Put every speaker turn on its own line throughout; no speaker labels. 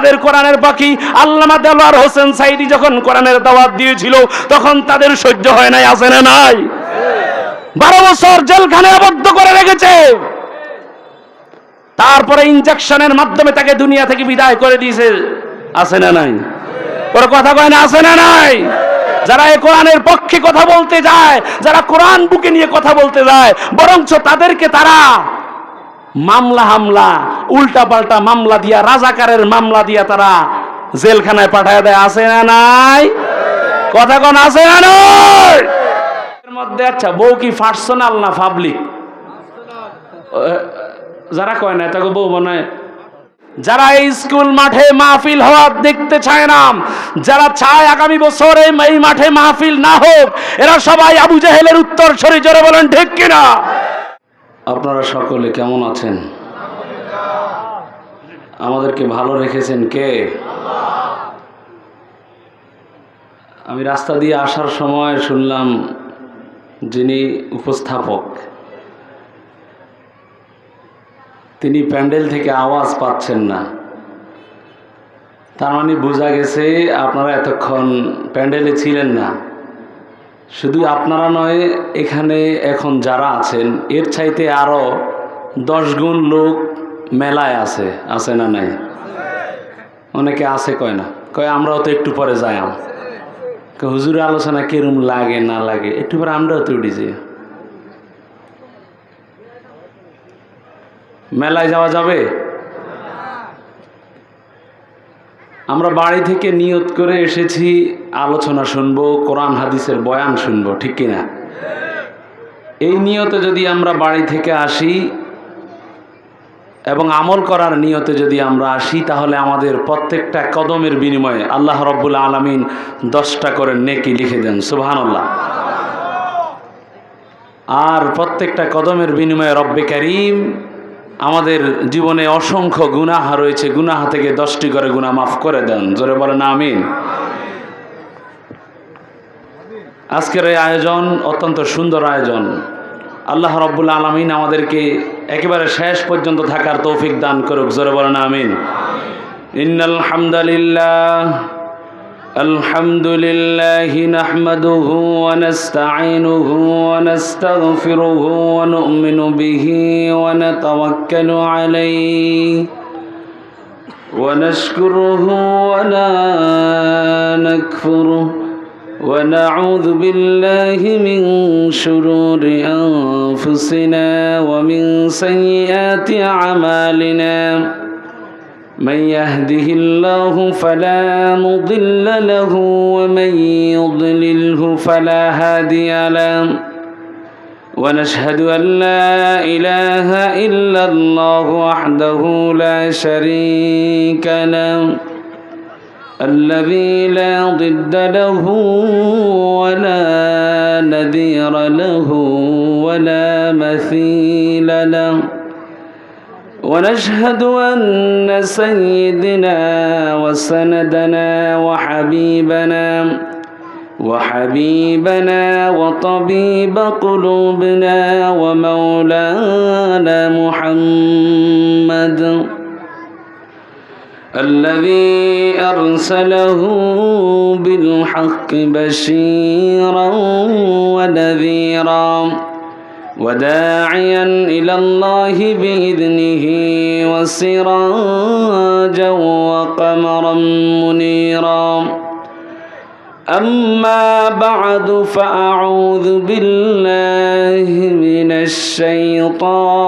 আমাদের কোরআনের পাখি আল্লামা দেলোয়ার হোসেন সাইদি যখন কোরআনের দাওয়াত দিয়েছিল তখন তাদের সহ্য হয় নাই, আছে না নাই? 12 বছর জেলখানায় আবদ্ধ করে রেখেছে, তারপরে ইনজেকশনের মাধ্যমে তাকে দুনিয়া থেকে বিদায় করে দিয়েছে, আছে না নাই? ওর কথা কয় না, আছে না নাই? যারা এই কোরআনের পক্ষে কথা বলতে যায়, যারা কোরআন বুকে নিয়ে কথা বলতে যায়, বরঞ্চ তাদেরকে তারা মামলা হামলা উল্টা পাল্টা মামলা দিয়া, রাজাকারের মামলা দিয়া তারা জেলখানায় পাঠায় দেয়, আছে না নাই? কথা কোন আছে না নাই? এর মধ্যে আচ্ছা বউ কি পার্সোনাল না পাবলিক? যারা কয় না তাকে বউ বানায়, যারা এই স্কুল মাঠে মাহফিল হওয়া দেখতে চায় না, যারা চায় আগামী বছর এই মাঠে মাহফিল না হোক, এরা সবাই আবু জাহেলের উত্তর সরি, জোরে বলেন ঠিক কিনা? আপনারা সকলে কেমন আছেন? আমাদেরকে ভালো রেখেছেন কে? আমি রাস্তা দিয়ে আসার সময় শুনলাম যিনি উপস্থাপক তিনি প্যান্ডেল থেকে আওয়াজ পাচ্ছেন না, তার মানে বোঝা গেছে আপনারা এতক্ষণ প্যান্ডেলে ছিলেন না। শুধু আপনারা নয়, এখানে এখন যারা আছেন এর চাইতে আরো 10 গুণ লোক মেলায় আছে, আছে না নাই? অনেকে আছে কয় না, কয় আমরাও তো একটু পরে যাই, হুজুরের আলোচনা কিরম লাগে না লাগে, একটু পরে আমরাও তো উঠি যাই। মেলায় যাওয়া যাবে? আমরা বাড়ি থেকে নিয়ত করে এসেছি আলোচনা শুনবো, কোরআন হাদিসের বয়ান শুনবো, ঠিক কিনা? এই নিয়তে যদি আমরা বাড়ি থেকে আসি এবং আমল করার নিয়তে যদি আমরা আসি, তাহলে আমাদের প্রত্যেকটা কদমের বিনিময়ে আল্লাহ রাব্বুল আলামিন 10টা করে নেকি লিখে দেন, সুবহানাল্লাহ। আর প্রত্যেকটা কদমের বিনিময়ে রব্বে কারীম আমাদের জীবনে অসংখ্য গুনাহ রয়েছে, গুনাহ থেকে 10টি করে গুনাহ মাফ করে দেন, জোরে বলেন আমিন। আজকের এই আয়োজন অত্যন্ত সুন্দর আয়োজন। আল্লাহ রাব্বুল আলামিন আমাদেরকে একেবারে শেষ পর্যন্ত থাকার তৌফিক দান করুক, জোরে বলেন আমিন। ইন্নাল হামদালিল্লাহ আলহামদুলিল্লাহি নাহমাদুহু ওয়া নাস্তাঈনুহু ওয়া নাস্তাগফিরুহু ওয়া নু'মিনু বিহি ওয়া নাতাওয়াক্কালু আলাইহি ওয়া নাশকুরুহু ওয়া লা নাকফুরুহু ونعوذ بالله من شرور أنفسنا ومن سيئات أعمالنا من يهده الله فلا مضل له ومن يضلله فلا هادي له ونشهد أن لا إله إلا الله وحده لا شريك له الذي لا ضد له ولا نذير له ولا مثيل له ونشهد أن سيدنا وسندنا وحبيبنا وطبيب قلوبنا ومولانا محمد الذي أرسله بالحق بشيرا ونذيرا وداعيا إلى الله بإذنه وسراجا وقمرا منيرا أما بعد فأعوذ بالله من الشيطان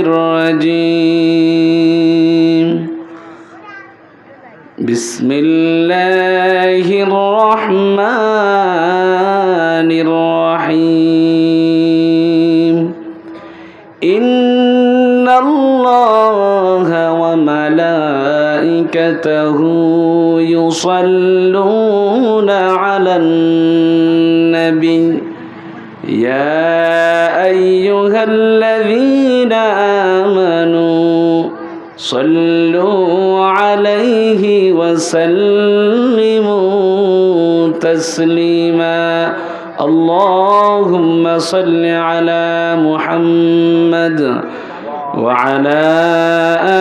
الرجيم بسم الله الرحمن الرحيم إن الله وملائكته يصلون على النبي يا أيها الذين آمنوا صلوا عليه وسلموا تسليما اللهم صل على محمد
وعلى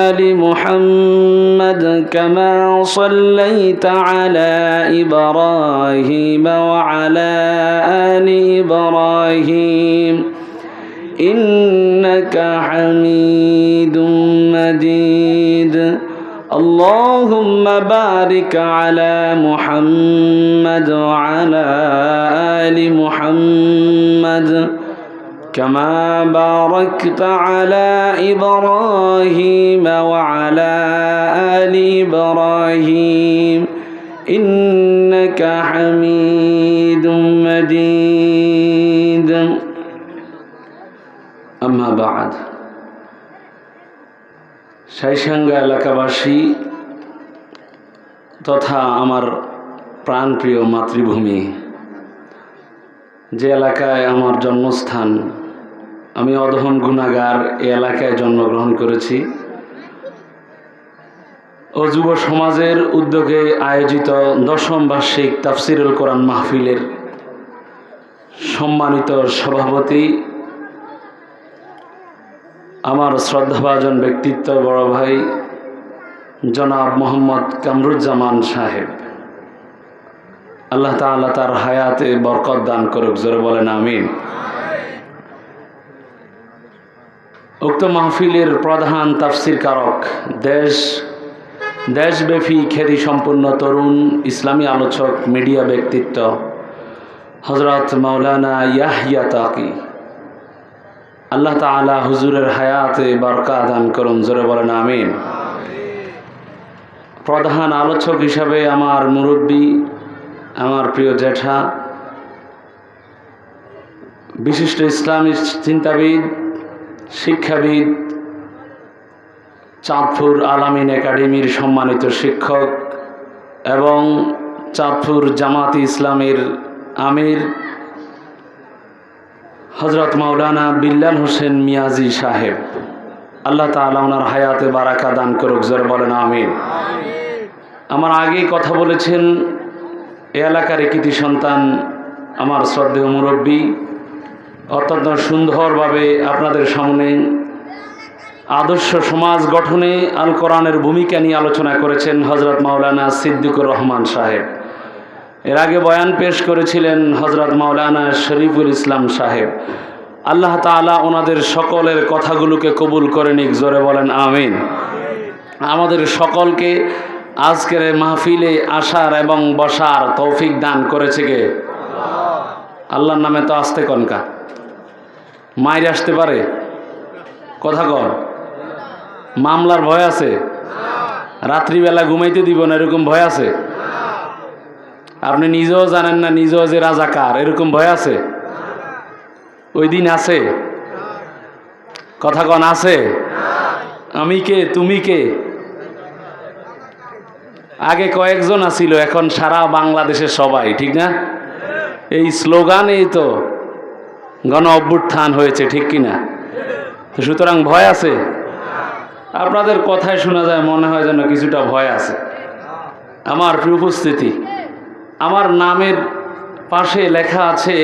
آل محمد كما صليت على إبراهيم وعلى آل إبراهيم إنك حميد مجيد اللهم بارك على محمد وعلى آل محمد كما باركت على إبراهيم وعلى آل إبراهيم إنك حميد مجيد أما بعد শাইসাঙ্গা এলাকাবাসী তথা আমার প্রাণপ্রিয় মাতৃভূমি, যে এলাকায় আমার জন্মস্থান, আমি অধম গুনাহগার এই এলাকায় জন্মগ্রহণ করেছি ও যুব সমাজের উদ্যোগে আয়োজিত 10ম বার্ষিক তাফসিরুল কোরআন মাহফিলের সম্মানিত সভাপতি আমার শ্রদ্ধাভাজন ব্যক্তিত্ব বড় ভাই জনাব মোহাম্মদ কামরুজ্জামান সাহেব, আল্লাহ তাআলা তার হায়াতে বরকত দান করুক, জোরে বলেন আমিন। উক্ত মাহফিলের প্রধান তাফসির কারক, দেশব্যাপী খ্যাতি সম্পন্ন তরুণ ইসলামী আলোচক, মিডিয়া ব্যক্তিত্ব হযরত মাওলানা ইয়াহইয়া তাকি, আল্লাহ তাআলা হুজুরের হায়াতে বরকত দান করুন, জোরে বলেন আমিন। প্রধান আলোচক হিসাবে আমার মুরব্বী, আমার প্রিয় জ্যাঠা, বিশিষ্ট ইসলামী চিন্তাবিদ, শিক্ষাবিদ, চাঁদপুর আলামিন একাডেমির সম্মানিত শিক্ষক এবং চাঁদপুর জামাতি ইসলামের আমির হযরত মাওলানা বিল্লাল হোসেন মিয়াজি সাহেব, আল্লাহ তাআলা ওনার হায়াতে বারাকা দান করুক, জোরে বলেন আমিন। আমার আগেই কথা বলেছেন এ এলাকার কৃতি সন্তান আমার শ্রদ্ধেয় মুরব্বী, অত্যন্ত সুন্দরভাবে আপনাদের সামনে আদর্শ সমাজ গঠনে আল কোরআনের ভূমিকা নিয়ে আলোচনা করেছেন হযরত মাওলানা সিদ্দিকুর রহমান সাহেব। এর আগে বয়ান পেশ করেছিলেন হযরত মাওলানা শরীফুল ইসলাম সাহেব। আল্লাহ তাআলা ওনাদের সকলের কথাগুলোকে কবুল করে নিক, জোরে বলেন আমিন। আমাদের সকলকে আজকের মাহফিলে আসার এবং বসার তৌফিক দান করেছে কে? আল্লাহর নামে তো আসতে কনকা মাইর আসতে পারে, কথা কন, মামলার ভয় আছে, রাত্রিবেলা ঘুমাইতে দিব না এরকম ভয় আছে, আপনি নিজেও জানেন না নিজেও যে রাজাকার এরকম ভয় আছে, ওই দিন আছে, কথা কন আছে। আমি কে, তুমি কে? আগে কয়েকজন আছিল, এখন সারা বাংলাদেশের সবাই, ঠিক না? এই স্লোগানেই তো গণ অভ্যুত্থান হয়েছে, ঠিক কিনা? তো সুতরাং ভয় আছে। আপনাদের কথায় শোনা যায় মনে হয় যেন কিছুটা ভয় আছে। আমার প্রিয় উপস্থিতি, আমার নামের পাশে লেখা আছে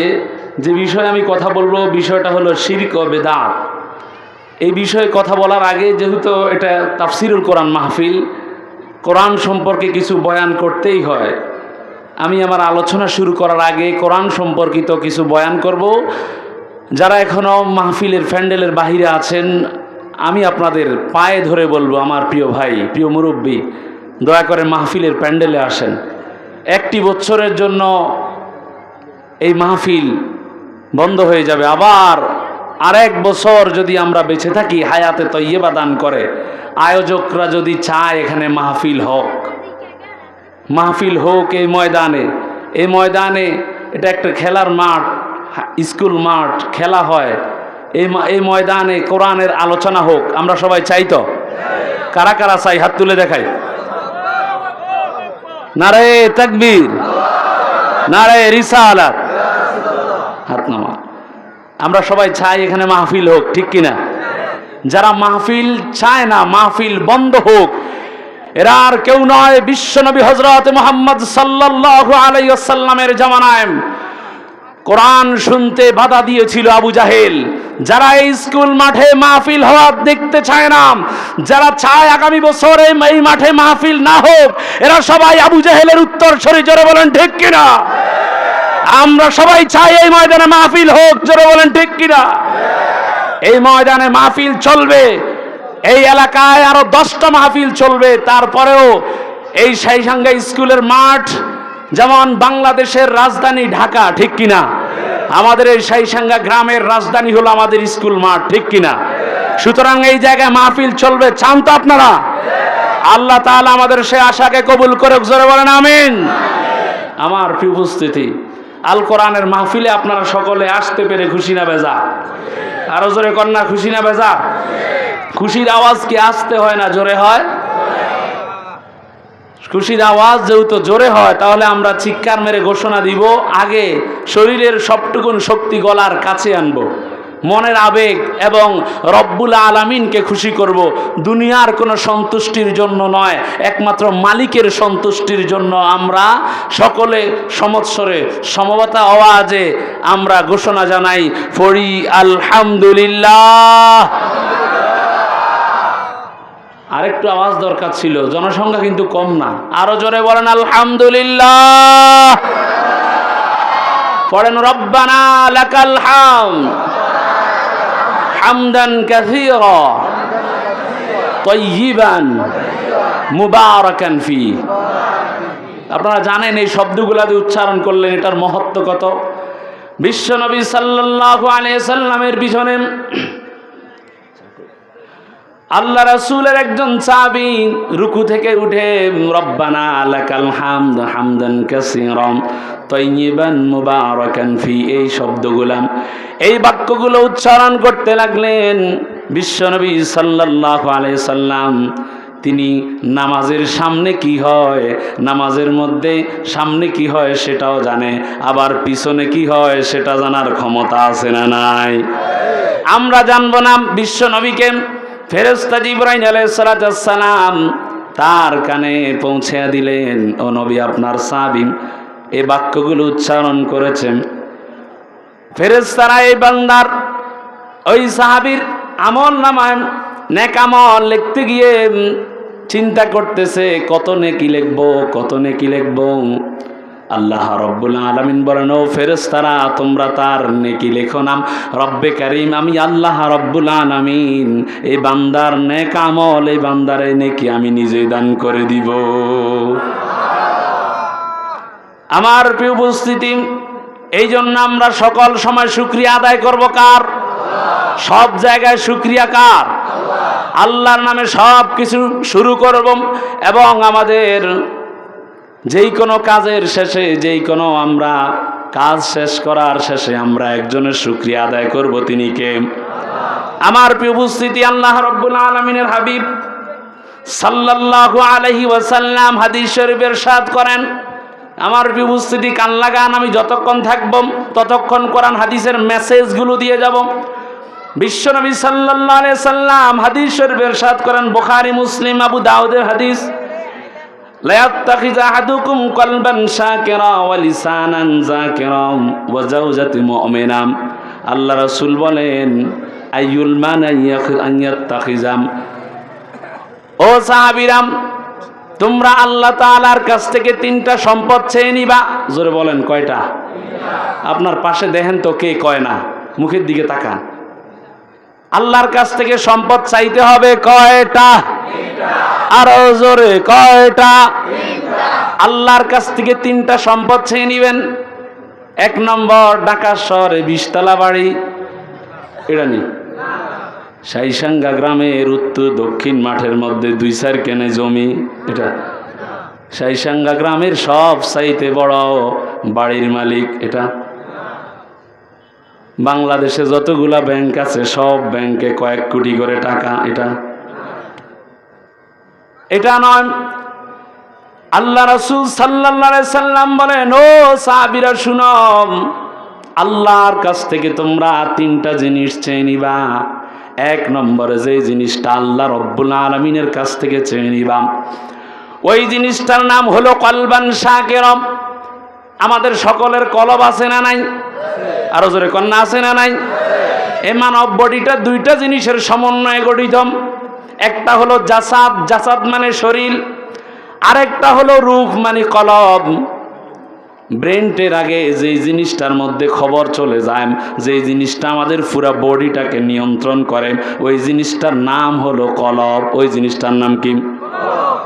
যে বিষয়ে আমি কথা বলবো, বিষয়টা হলো শিরক ও বেদাত। এই বিষয়ে কথা বলার আগে, যেহেতু এটা তাফসিরুল কোরআন মাহফিল, কোরআন সম্পর্কে কিছু বয়ান করতেই হয়, আমি আমার আলোচনা শুরু করার আগে কোরআন সম্পর্কিত কিছু বয়ান করব। যারা এখনও মাহফিলের প্যান্ডেলের বাহিরে আছেন, আমি আপনাদের পায়ে ধরে বলবো, আমার প্রিয় ভাই, প্রিয় মুরব্বী, দয়া করে মাহফিলের প্যান্ডেলে আসেন। একটি বছরের জন্য এই মাহফিল বন্ধ হয়ে যাবে, আবার আরেক বছর যদি আমরা বেঁচে থাকি, হায়াতে তৈয়বা দান করে, আয়োজকরা যদি চায় এখানে মাহফিল হোক এই ময়দানে, এটা একটা খেলার মাঠ, স্কুল মাঠ, খেলা হয়, এই ময়দানে কোরআনের আলোচনা হোক, আমরা সবাই চাই তো? কারা কারা চাই? হাত তুলে দেখাই। নারে তাকবীর, নারে রিসালাত, হাত নামা। আমরা সবাই চাই এখানে মাহফিল হোক, ঠিক কিনা? যারা মাহফিল চায় না মাহফিল বন্ধ হোক, এরা আর কেউ নয়, বিশ্বনবী হযরত মুহাম্মদ সাল্লাল্লাহু আলাইহি ওয়াসাল্লামের জামানায়
কোরআন শুনতে বাধা দিয়েছিল আবু জাহেল। যারা এই স্কুল মাঠে মাহফিল হওয়া দেখতে চায় না, যারা চায় আগামী বছর এই মাঠে মাহফিল না হোক, এরা সবাই আবু জাহেলের উত্তর সরি। জোরে বলেন ঠিক কিনা? আমরা সবাই চাই এই ময়দানে মাহফিল হোক। জোরে বলেন ঠিক কিনা? এই ময়দানে মাহফিল চলবে, এই এলাকায় আরো 10টা মাহফিল চলবে। তারপরেও এই সাইসাঙ্গা স্কুলের মাঠ যেমন বাংলাদেশের রাজধানী ঢাকা, ঠিক কিনা? আমাদের এই সাইসাঙ্গা গ্রামের রাজধানী হলো আমাদের স্কুল মাঠ, ঠিক কিনা? সুতরাং এই জায়গায় মাহফিল চলবে। চান তো আপনারা? আল্লাহ তাআলা আমাদের সে আশাকে কবুল করুক। জোরে বলেন আমিন। আমার প্রিয় উপস্থিতি, আল কোরআনের মাহফিলে আপনারা সকলে আসতে পেরে খুশি না বেজা? আরো জোরে কন্যা, খুশি না বেজা? খুশির আওয়াজ কি আসতে হয় না জোরে হয়? খুশির আওয়াজ যেহেতু জোরে হয়, তাহলে আমরা চিৎকার মেরে ঘোষণা দিব, আগে শরীরের সবটুকুন শক্তি গলার কাছে আনবো, মনের আবেগ এবং রব্বুল আলামিনকে খুশি করব। দুনিয়ার কোনো সন্তুষ্টির জন্য নয়, একমাত্র মালিকের সন্তুষ্টির জন্য আমরা সকলে সমৎসরে সমবতা আওয়াজে আমরা ঘোষণা জানাই, পড়ি আলহামদুলিল্লাহ। আরেকটু আওয়াজ দরকার ছিল, জনসংখ্যা কিন্তু কম না। আরো জোরে বলেন আলহামদুলিল্লাহ। পড়েন রব্বানা লাকাল হামদ হামদান কাসীরা তাইয়িবান মুবারাকান ফি। আপনারা জানেন এই শব্দগুলো দিয়ে উচ্চারণ করলেন এটার মহত্ব কত। বিশ্বনবী সাল্লাল্লাহু আলাইহি সাল্লামের পিছনে আল্লাহ রাসূলের একজন সাহাবী রুকু থেকে উঠে রব্বানা লাকাল হামদ হামদান কাসীরাম তাইয়িবান মুবারাকান ফি, এই শব্দগুলো, এই বাক্যগুলো উচ্চারণ করতে লাগলেন। বিশ্বনবী সাল্লাল্লাহু আলাইহি সাল্লাম তিনি নামাজের সামনে কি হয়, নামাজের মধ্যে সামনে কি হয় সেটাও জানে, আবার পিছনে কি হয় সেটা জানার ক্ষমতা আছে না নাই? আমরা জানবো না? বিশ্বনবীকে ফেরেশতা জিবরাইল আলাইহিস সালাম তার কানে পৌঁছে দিলেন, ও নবী আপনার সাহাবী এই বাক্যগুলো উচ্চারণ করেছেন। ফেরেশতারা এই বান্দার ওই সাহাবীর আমল নামায় নেক আমল লিখতে গিয়ে চিন্তা করতেছে কত নেকি লিখবো, কত নেকি লিখবো। আল্লাহ রব্বুল আলামিন বলেন, ও ফেরেশতারা তোমরা তার নেকি লেখো না। রব্বে কারীম আমি আল্লাহ রব্বুল আলামিন এই বান্দার নেক আমল, এই বান্দার এই নেকি আমি নিজেই দান করে দিব। আমার প্রিয় উপস্থিতি, এই জন্য আমরা সকল সময় শুকরিয়া আদায় করব কার? সব জায়গায় শুকরিয়া কার? আল্লাহর নামে সব কিছু শুরু করব, এবং আমাদের যেই কোনো কাজের শেষে, যেই কোনো আমরা কাজ শেষ করার শেষে আমরা একজনের শুকরিয়া আদায় করব, তিনি কে? আমার প্রিয় উপস্থিতি, আল্লাহ রাব্বুল আলামিনের হাবিব সাল্লাল্লাহু আলাইহি ওয়াসাল্লাম হাদিস শরীফে ইরশাদ করেন, আমার প্রিয় উপস্থিতি কান লাগান, আমি যতক্ষণ থাকব ততক্ষণ কোরআন হাদিসের মেসেজগুলো দিয়ে যাব। বিশ্বনবী সাল্লাল্লাহু আলাইহি সাল্লাম হাদিস শরীফে ইরশাদ করেন, বুখারী মুসলিম আবু দাউদের হাদিস, লা ইয়াত্তাখিযু আহাদুকুম কলবান শাকিরা ওয়া লিসানান যাকিরা ওয়া যাওজাতি মুমিনা। আল্লাহ রাসূল বলেন, আইয়ুল মানা আন ইয়াত্তাখিযা, ও সাহাবীরাম তোমরা আল্লাহ তাআলার কাছ থেকে 3টা সম্পদ চেয়ে নিবা। জোরে বলেন কয়টা? আপনার পাশে দেখেন তো কে কয় না, মুখের দিকে তাকান। আল্লাহর কাছ থেকে সম্পদ চাইতে হবে কয়টা? আরো জোরে কয়টা? আল্লাহর কাছ থেকে 3টা সম্পদ চেয়ে নিবেন। 1 নম্বর, ঢাকা শহরে 20 তলা বাড়ি, এটা নি সাইসাঙ্গা গ্রামের উত্তর দক্ষিণ মাঠের মধ্যে 2-4 কেনে জমি, এটা সাইসাঙ্গা গ্রামের সব চাইতে বড় বাড়ির মালিক, এটা বাংলাদেশে যতগুলা ব্যাংক আছে সব ব্যাংকে কয়েক কোটি করে টাকা, এটা নয়। আল্লাহ রাসূল সাল্লাল্লাহু আলাইহি সাল্লাম বলেন, ও সাহাবীরা শুনো, আল্লাহর কাছ থেকে তোমরা 3টা জিনিস চেয়ে নিবা। 1 নম্বরে যে জিনিসটা আল্লাহ রব্বুল আলামিনের কাছ থেকে চেয়ে নিবা, ওই জিনিসটার নাম হলো কলবান শাকিরা। আমাদের সকলের কলব আছে না নাই? আরো জোরে কন্যা আছে না নাই? এই মানব বডিটা দুইটা জিনিসের সমন্বয়ে গঠিত। একটা হলো জাসাদ, জাসাদ মানে শরীর, আরেকটা হলো রূহ মানে কলব। ব্রেনটের আগে যেই জিনিসটার মধ্যে খবর চলে যায়, যেই জিনিসটা আমাদের পুরো বডিটাকে নিয়ন্ত্রণ করে, ওই জিনিসটার নাম হলো কলব। ওই জিনিসটার নাম কি?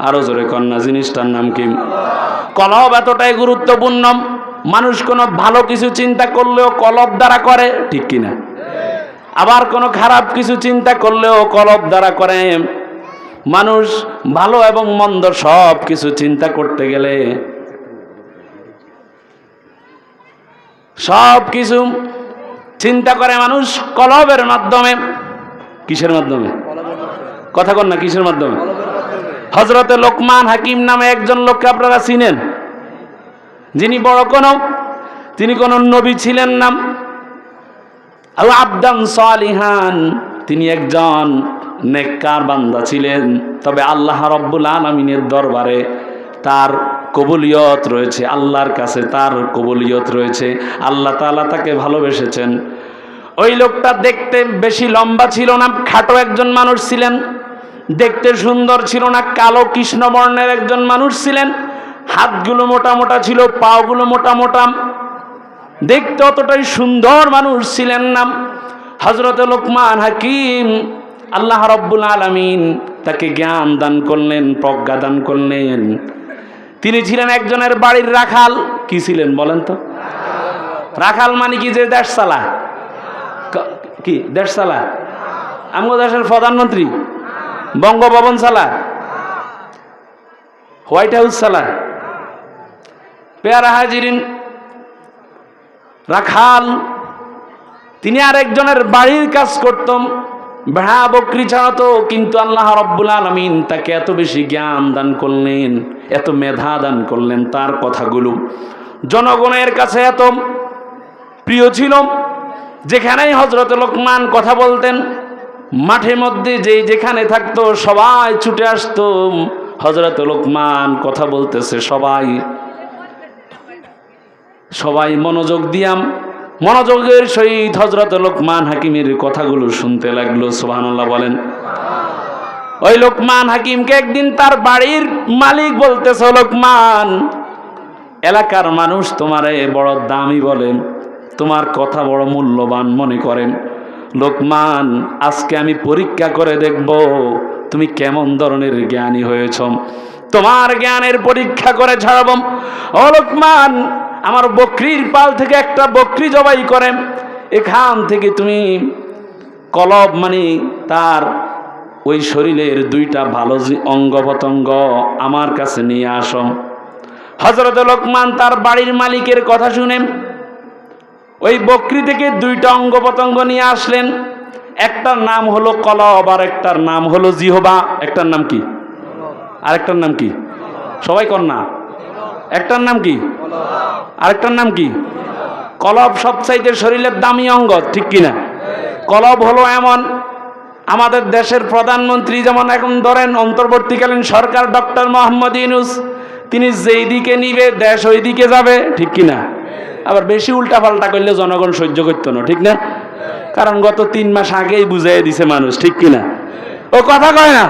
আরো জোরে কন্যা, জিনিসটার নাম কি? কলব এতটাই গুরুত্বপূর্ণ, মানুষ কোনো ভালো কিছু চিন্তা করলেও কলব দ্বারা করে, ঠিক কিনা? আবার কোনো খারাপ কিছু চিন্তা করলেও কলব দ্বারা করে। মানুষ ভালো এবং মন্দ সব কিছু চিন্তা করতে গেলে, সব কিছু চিন্তা করে মানুষ কলবের মাধ্যমে। কিসের মাধ্যমে? কথা কন না, কিসের মাধ্যমে? হযরতে লোকমান হাকিম নামে একজন লোককে আপনারা চিনেন, যিনি তিনি কোন নবী ছিলেন না। আও আবদান সালিহান, তিনি একজন নেককার বান্দা ছিলেন। তবে আল্লাহ রাব্বুল আলামিনের দরবারে তার কবুলিয়ত রয়েছে, আল্লাহর কাছে তার কবুলিয়ত রয়েছে, আল্লাহ তাআলা তাকে ভালোবেসেছেন। ওই লোকটা দেখতে বেশি লম্বা ছিল না, খাটো একজন মানুষ ছিলেন। দেখতে সুন্দর ছিল না, কালো কৃষ্ণবর্ণের একজন মানুষ ছিলেন। হাতগুলো মোটা মোটা ছিল, পাগুলো মোটা মোটা, দেখতে অতটাই সুন্দর মানুষ ছিলেন না। হযরত লোকমান হাকিম, আল্লাহ রাব্বুল আলামিন তাকে জ্ঞান দান করলেন, প্রজ্ঞা দান করলেন। তিনি ছিলেন একজনের বাড়ির রাখাল। কি ছিলেন বলেন তো? রাখাল মানে কি? যে দেশ চালা। কি দেশ চালা? আমাদের দেশের প্রধানমন্ত্রী বঙ্গভবন চালা, হোয়াইট হাউস চালা। পেয়ারা হাজিরিন, রাখাল তিনি আরেকজনের বাড়ির কাজ করতেন, ভেড়া বকরি ছাড়াতো। কিন্তু আল্লাহ রাব্বুল আলামিন তাকে এত বেশি জ্ঞান দান করলেন, এত মেধা দান করলেন, তার কথাগুলো জনগণের কাছে এত প্রিয় ছিল। যেখানেই হযরত লোকমান কথা বলতেন, মাঠের মধ্যে যেখানে থাকতো সবাই ছুটে আসতো। হযরত লোকমান কথা বলতেছে, সবাই মনোযোগের সহিত হযরত লোকমান হাকিমের কথাগুলো শুনতে লাগলো। সুবহানাল্লাহ বলেন। ওই লোকমান হাকিমকে একদিন তার বাড়ির মালিক বলতেছে, লোকমান, এলাকার মানুষ তোমারে বড় দামি বলেন, তোমার কথা বড় মূল্যবান মনে করেন। লোকমান, আজকে আমি পরীক্ষা করে দেখব তুমি কেমন ধরনের জ্ঞানী হয়েছ। তোমার জ্ঞানের পরীক্ষা করে ছাড়ব। ও লোকমান, আমার বকরির পাল থেকে একটা বকরি জবাই করে এখান থেকে তুমি কলব মানে তার ওই শরীরের দুইটা ভালো অঙ্গ প্রত্যঙ্গ আমার কাছে নিয়ে আসো। হযরত লোকমান তার বাড়ির মালিকের কথা শুনে ওই বকরি থেকে দুইটা অঙ্গ প্রত্যঙ্গ নিয়ে আসলেন। একটার নাম হলো কলব, আর একটার নাম হলো জিহবা। একটার নাম কি? আরেকটার নাম কি? সবাই কর না। একটার নাম কি? আরেকটার নাম কি? কলব সবচাইতে শরীরের দামি অঙ্গ, ঠিক কিনা? কলব হলো এমন, আমাদের দেশের প্রধানমন্ত্রী যেমন এখন ধরেন অন্তর্বর্তীকালীন সরকার ডক্টর মোহাম্মদ ইউনূস, তিনি যেই দিকে নিবে দেশ ওই দিকে যাবে, ঠিক কিনা? আবার বেশি উল্টা পাল্টা করলে জনগণ সহ্য করতো না, ঠিক না? কারণ গত 3 মাস আগেই বুঝাই দিছে মানুষ, ঠিক কিনা? ও কথা কয় না।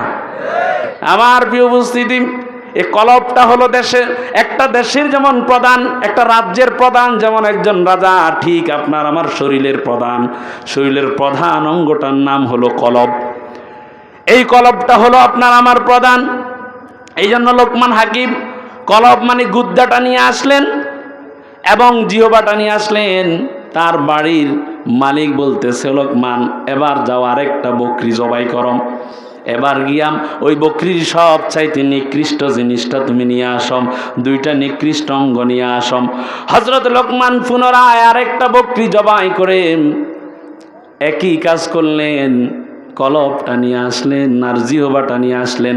আমার প্রিয় উপস্থিতি, এই কলবটা হলো একটা দেশের যেমন প্রধান, একটা রাজ্যের প্রধান যেমন একজন রাজা, ঠিক আপনার আমার শরীরের প্রধান অঙ্গটার নাম হলো কলব। এই কলবটা হলো আপনার আমার প্রধান। এই জন্য লোকমান হাকিম কলব মানে গুদ্দাটা নিয়ে আসলেন এবং জিহবাটা নিয়ে আসলেন। তার বাড়ির মালিক বলতেছে, লোকমান, এবার যাও আরেকটা বকরি জবাই করম। এবার গিয়াম ওই বকরির সব চাইতে নিকৃষ্ট জিনিসটা তুমি নিয়ে আসম, দুইটা নিকৃষ্ট অঙ্গ নিয়ে আসম। হযরত লোকমান পুনরায় আরেকটা বকরি জবাই করে একই কাজ করলেন। কলবটা নিয়ে আসলেন আর জিহবাটা নিয়ে আসলেন,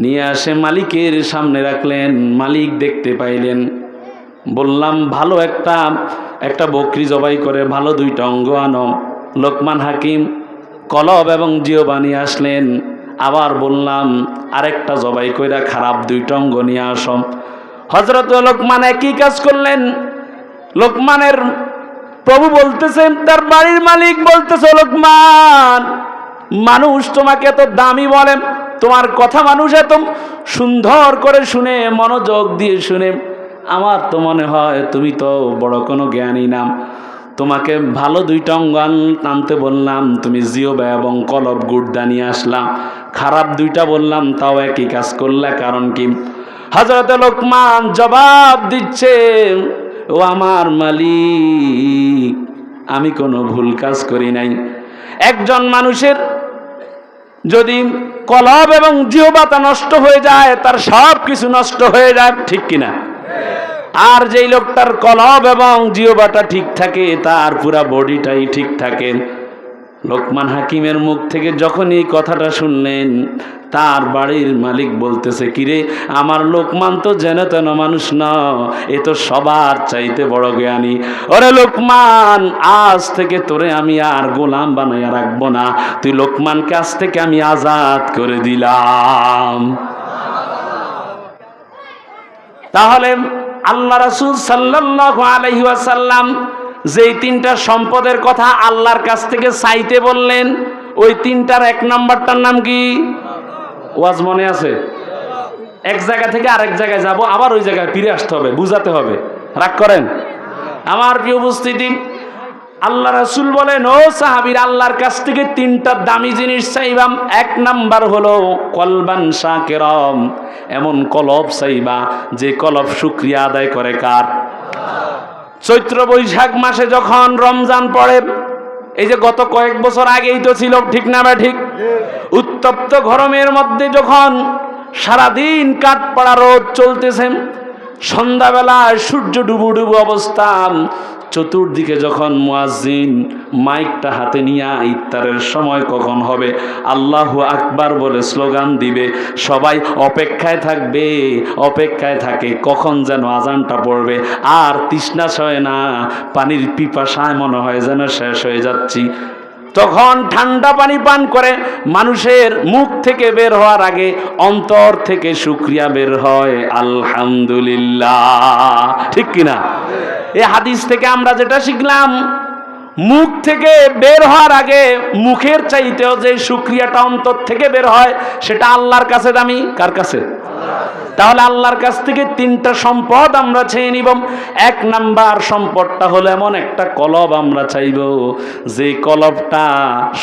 নিয়ে আসে মালিকের সামনে রাখলেন। মালিক দেখতে পাইলেন, বললাম ভালো একটা বকরি জবাই করে ভালো দুইটা অঙ্গ আনো। লোকমান হাকিম কলব এবং জিহবা নিয়ে আসলেন। আবার বললাম আরেকটা জবাই কইরা খারাপ দুইটা অঙ্গ নিয়ে আসম। হযরত লোকমান একই কাজ করলেন। লোকমানের প্রভু বলতেছেন, তার বাড়ির মালিক বলতেছে, লোকমান, মানুষ তোমাকে এত দামি বলে, তোমার কথা মানুষ এত সুন্দর করে শুনে, মনোযোগ দিয়ে শুনে, আমার তো মনে হয় তুমি তো বড় কোনো জ্ঞানী নাম। তোমাকে ভালো দুইটা অঙ্গান টানতে বললাম, তুমি জিওবা এবং কলব গুড়দা নিয়ে আসলাম। খারাপ দুইটা বললাম, তাও একই কাজ করলে, কারণ কি? হযরত লোকমান জবাব দিচ্ছে, ও আমার মালিক, আমি কোনো ভুল কাজ করি নাই। একজন মানুষের যদি কলব এবং জিহ্বাটা নষ্ট হয়ে যায়, তার সব কিছু নষ্ট হয়ে যায়, ঠিক কিনা? আর যেই লোকটার কলব এবং জিহ্বাটা ঠিক থাকে, তার পুরা বডিটাই ঠিক থাকে। লোকমান হাকিমের মুখ থেকে যখন এই কথাটা শুনলেন, তার বাড়ির মালিক বলতেছে, কিরে, আমার লোকমান তো যেন তেন মানুষ না, এ তো সবার চাইতে বড় জ্ঞানী। ওরে লোকমান, আজ থেকে তোরে আমি আর গোলাম বানাইয়া রাখবো না, তুই লোকমানকে আজ থেকে আমি আজাদ করে দিলাম। তাহলে আল্লাহ রাসূল সাল্লাল্লাহু আলাইহি ওয়াসাল্লাম যেই তিনটা সম্পদের কথা আল্লাহর কাছ থেকে চাইতে বললেন, ওই তিনটার এক নাম্বারটার নাম কি? ওয়াজ মনে আছে? এক জায়গা থেকে আরেক জায়গায় যাব, আবার ওই জায়গায় ফিরে আসতে হবে, বুঝাতে হবে, রাগ করেন? আমার প্রিয় উপস্থিতি, আল্লাহ রাসূল বলেন, ও সাহাবীরা, আল্লাহর কাছ থেকে তিনটা দামি জিনিস চাইবাম। এক নাম্বার হলো কলবান শাকিরাম, এমন কলব চাইবা যে কলব শুকরিয়া আদায় করে। কার? চৈত্র বৈশাখ মাসে যখন রমজান পড়ে, এই যে গত কয়েক বছর আগেই তো ছিল, ঠিক না বা ঠিক? উত্তপ্ত গরমের মধ্যে যখন সারাদিন কাঠ পড়া রোদ চলতেছে, সন্ধ্যাবেলায় সূর্য ডুবু ডুবু অবস্থা, চতুর্দিকে যখন মুয়াজ্জিন মাইকটা হাতে নিয়ে ইফতারের সময় কখন হবে আল্লাহু আকবার বলে স্লোগান দিবে, সবাই অপেক্ষায় থাকবে, অপেক্ষায় থাকে কখন যেন আজানটা পড়বে। আর তৃষ্ণা সয় না, পানির পিপাসায় মনে হয় যেন শেষ হয়ে যাচ্ছি। তখন ঠান্ডা পানি পান করে মানুষের মুখ থেকে বের হওয়ার আগে অন্তর থেকে শুকরিয়া বের হয়, আলহামদুলিল্লাহ, ঠিক কিনা? এই হাদিস থেকে আমরা যেটা শিখলাম, মুখ থেকে বের হওয়ার আগে মুখের চাইতেও যে শুকরিয়াটা অন্তর থেকে বের হয়, সেটা আল্লাহর কাছে দামি। কার কাছে? তাহলে আল্লাহর কাছ থেকে তিনটা সম্পদ আমরা চেয়ে নিব। এক নাম্বার সম্পদটা হলো এমন একটা কলব আমরা চাইব, যে কলবটা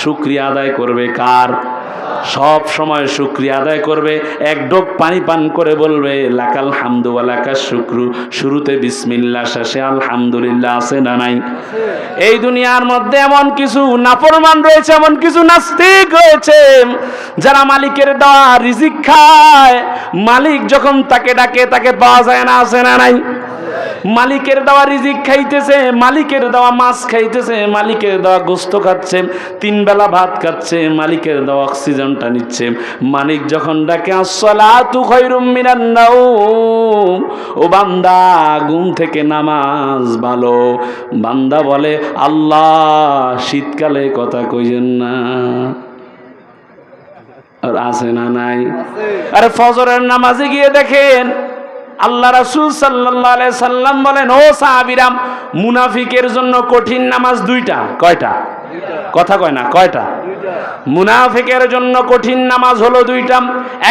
শুকরিয়া আদায় করবে। কার? সব সময় শুকরিয়া আদায় করবে। এক ডোক পানি পান করে বলবে, লাকাল হামদু ওয়া লাকাশ শুকরু, শুরুতে বিসমিল্লাহ, শেষে আলহামদুলিল্লাহ। আছে না নাই? এই দুনিয়ার মধ্যে এমন কিছু নাফরমান রয়েছে, এমন কিছু নাস্তিক রয়েছে, যারা মালিকের দেওয়া রিজিক খায়, মালিক যখন তাকে ডাকে তাকে পাওয়া যায় না। আছে না নাই? মালিকের দেওয়া রিজিক খাইতেছে, মালিকের দেওয়া মাছ খাইতেছে, মালিকের দেওয়া গোস্ত খাচ্ছে, 3 বেলা ভাত খাচ্ছে, মালিকের দেওয়া অক্সিজেনটা নিচ্ছে। মালিক যখন ডাকে, আসসালাতু খায়রুম মিনান নাওম, ও বান্দা, ঘুম থেকে নামাজ ভালো। বান্দা বলে, আল্লাহ, শীতকালে কথা কইছেন না। আর আছে না নাই? আরে ফজরের নামাজে গিয়ে দেখেন, আল্লাহ রাসূল সাল্লাল্লাহু আলাইহি সাল্লাম বলেন, ও সাহাবীরা, মুনাফিকের জন্য কঠিন নামাজ দুইটা। কয়টা? কথা কয় না, কয়টা? মুনাফিকের জন্য কঠিন নামাজ হলো দুইটা।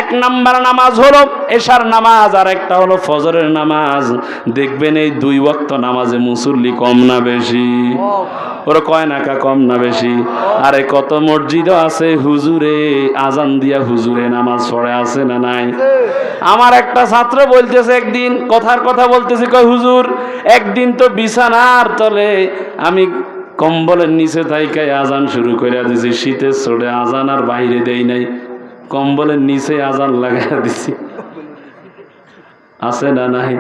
এক নাম্বার নামাজ হলো এশার নামাজ, আর একটা হলো ফজরের নামাজ। দেখবেন এই 2 ওয়াক্ত নামাজে মুসল্লি কম না বেশি? ওরা কয় না কা কম না বেশি? আরে কত মসজিদও আছে হুজুরে আজান দিয়া হুজুরে নামাজ পড়ে। আছে না নাই? আমার একটা ছাত্র বলতেছে, একদিন কথার কথা বলতেছে, কয় হুজুর, একদিন তো বিছানার তলে আমি কম্বলের নিচে থাইকাই আজান শুরু করে দিছি, শীতের চোটে আজান আর বাইরে দেই নাই, কম্বলের নিচে আজান লাগাই দিছি। আছে না নাই?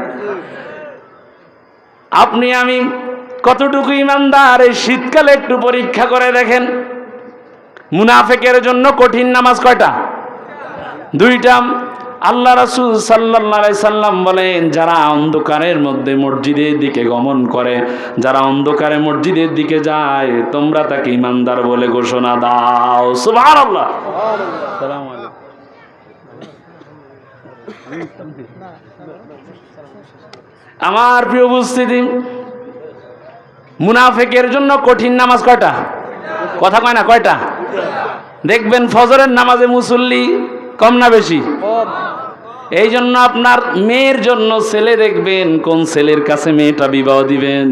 আপনি আমি কতটুকু ইমানদার, এই শীতকালে একটু পরীক্ষা করে দেখেন। মুনাফিকের জন্য কঠিন নামাজ কয়টা? দুইটা। আল্লাহ রাসূল সাল্লাল্লাহু আলাইহি সাল্লাম বলেন, যারা অন্ধকারের মধ্যে মসজিদের দিকে গমন করে, যারা অন্ধকারে মসজিদের দিকে যায়, তোমরা তাকে ইমানদার বলে ঘোষণা দাও। সুবহানাল্লাহ। আসসালামু আলাইকুম। আমার প্রিয় উপস্থিতি, মুনাফিকের জন্য কঠিন নামাজ কয়টা? কথা কয় না, কয়টা? দেখবেন ফজরের নামাজে মুসল্লি কম না বেশি? এই জন্য আপনার মেয়ের জন্য ছেলে দেখবেন কোন ছেলের কাছে মেয়েটা বিবাহ দিবেন,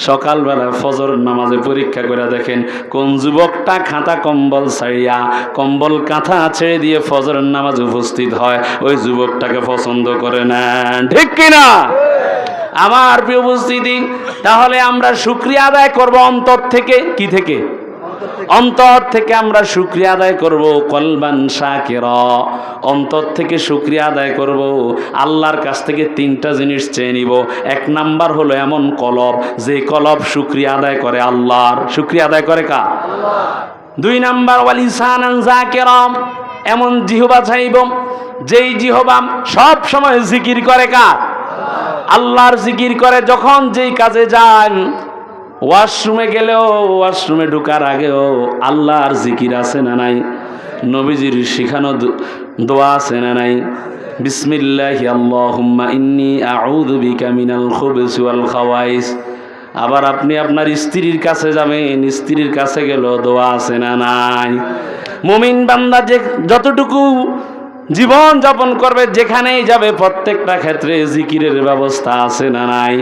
সকালবেলা ফজর নামাজে পরীক্ষা করে দেখেন কোন যুবকটা খাতা কম্বল ছাড়িয়া কম্বল কাঁথা ছেড়ে দিয়ে ফজরের নামাজে উপস্থিত হয়, ওই যুবকটাকে পছন্দ করে নেন, ঠিক কিনা? আমার প্রিয় উপস্থিতি, তাহলে আমরা শুকরিয়া আদায় করব অন্তর থেকে। কি থেকে? অন্তর থেকে আমরা শুকরিয়া আদায় করব। কলবান শাকিরা, অন্তর থেকে শুকরিয়া আদায় করব। আল্লাহর কাছ থেকে তিনটা জিনিস চেয়ে নিব। এক নাম্বার হলো এমন কলব, যে কলব শুকরিয়া আদায় করে আল্লাহর। শুকরিয়া আদায় করে কার? দুই নাম্বার ওয়ালিসানান যাকিরা, এমন জিহবা চাইব যেই জিহবা সব সময় জিকির করে কার? আল্লাহর জিকির করে। যখন যেই কাজে যান, ওয়াশরুমে গেলেও ওয়াশরুমে ঢোকার আগেও আল্লাহর জিকির আছে না নাই? নবীজির শিখানো দোয়া আছে না নাই? বিসমিল্লাহি আল্লাহুম্মা ইন্নী আউযু বিকা মিনাল খুবুসি ওয়াল খাওয়াইস। আবার আপনি আপনার স্ত্রীর কাছে যাবেন, স্ত্রীর কাছে গেলেও দোয়া আছে না নাই? মুমিন বান্দা যে যতটুকু জীবন যাপন করবে, যেখানেই যাবে প্রত্যেকটা ক্ষেত্রে জিকিরের ব্যবস্থা আছে না নাই?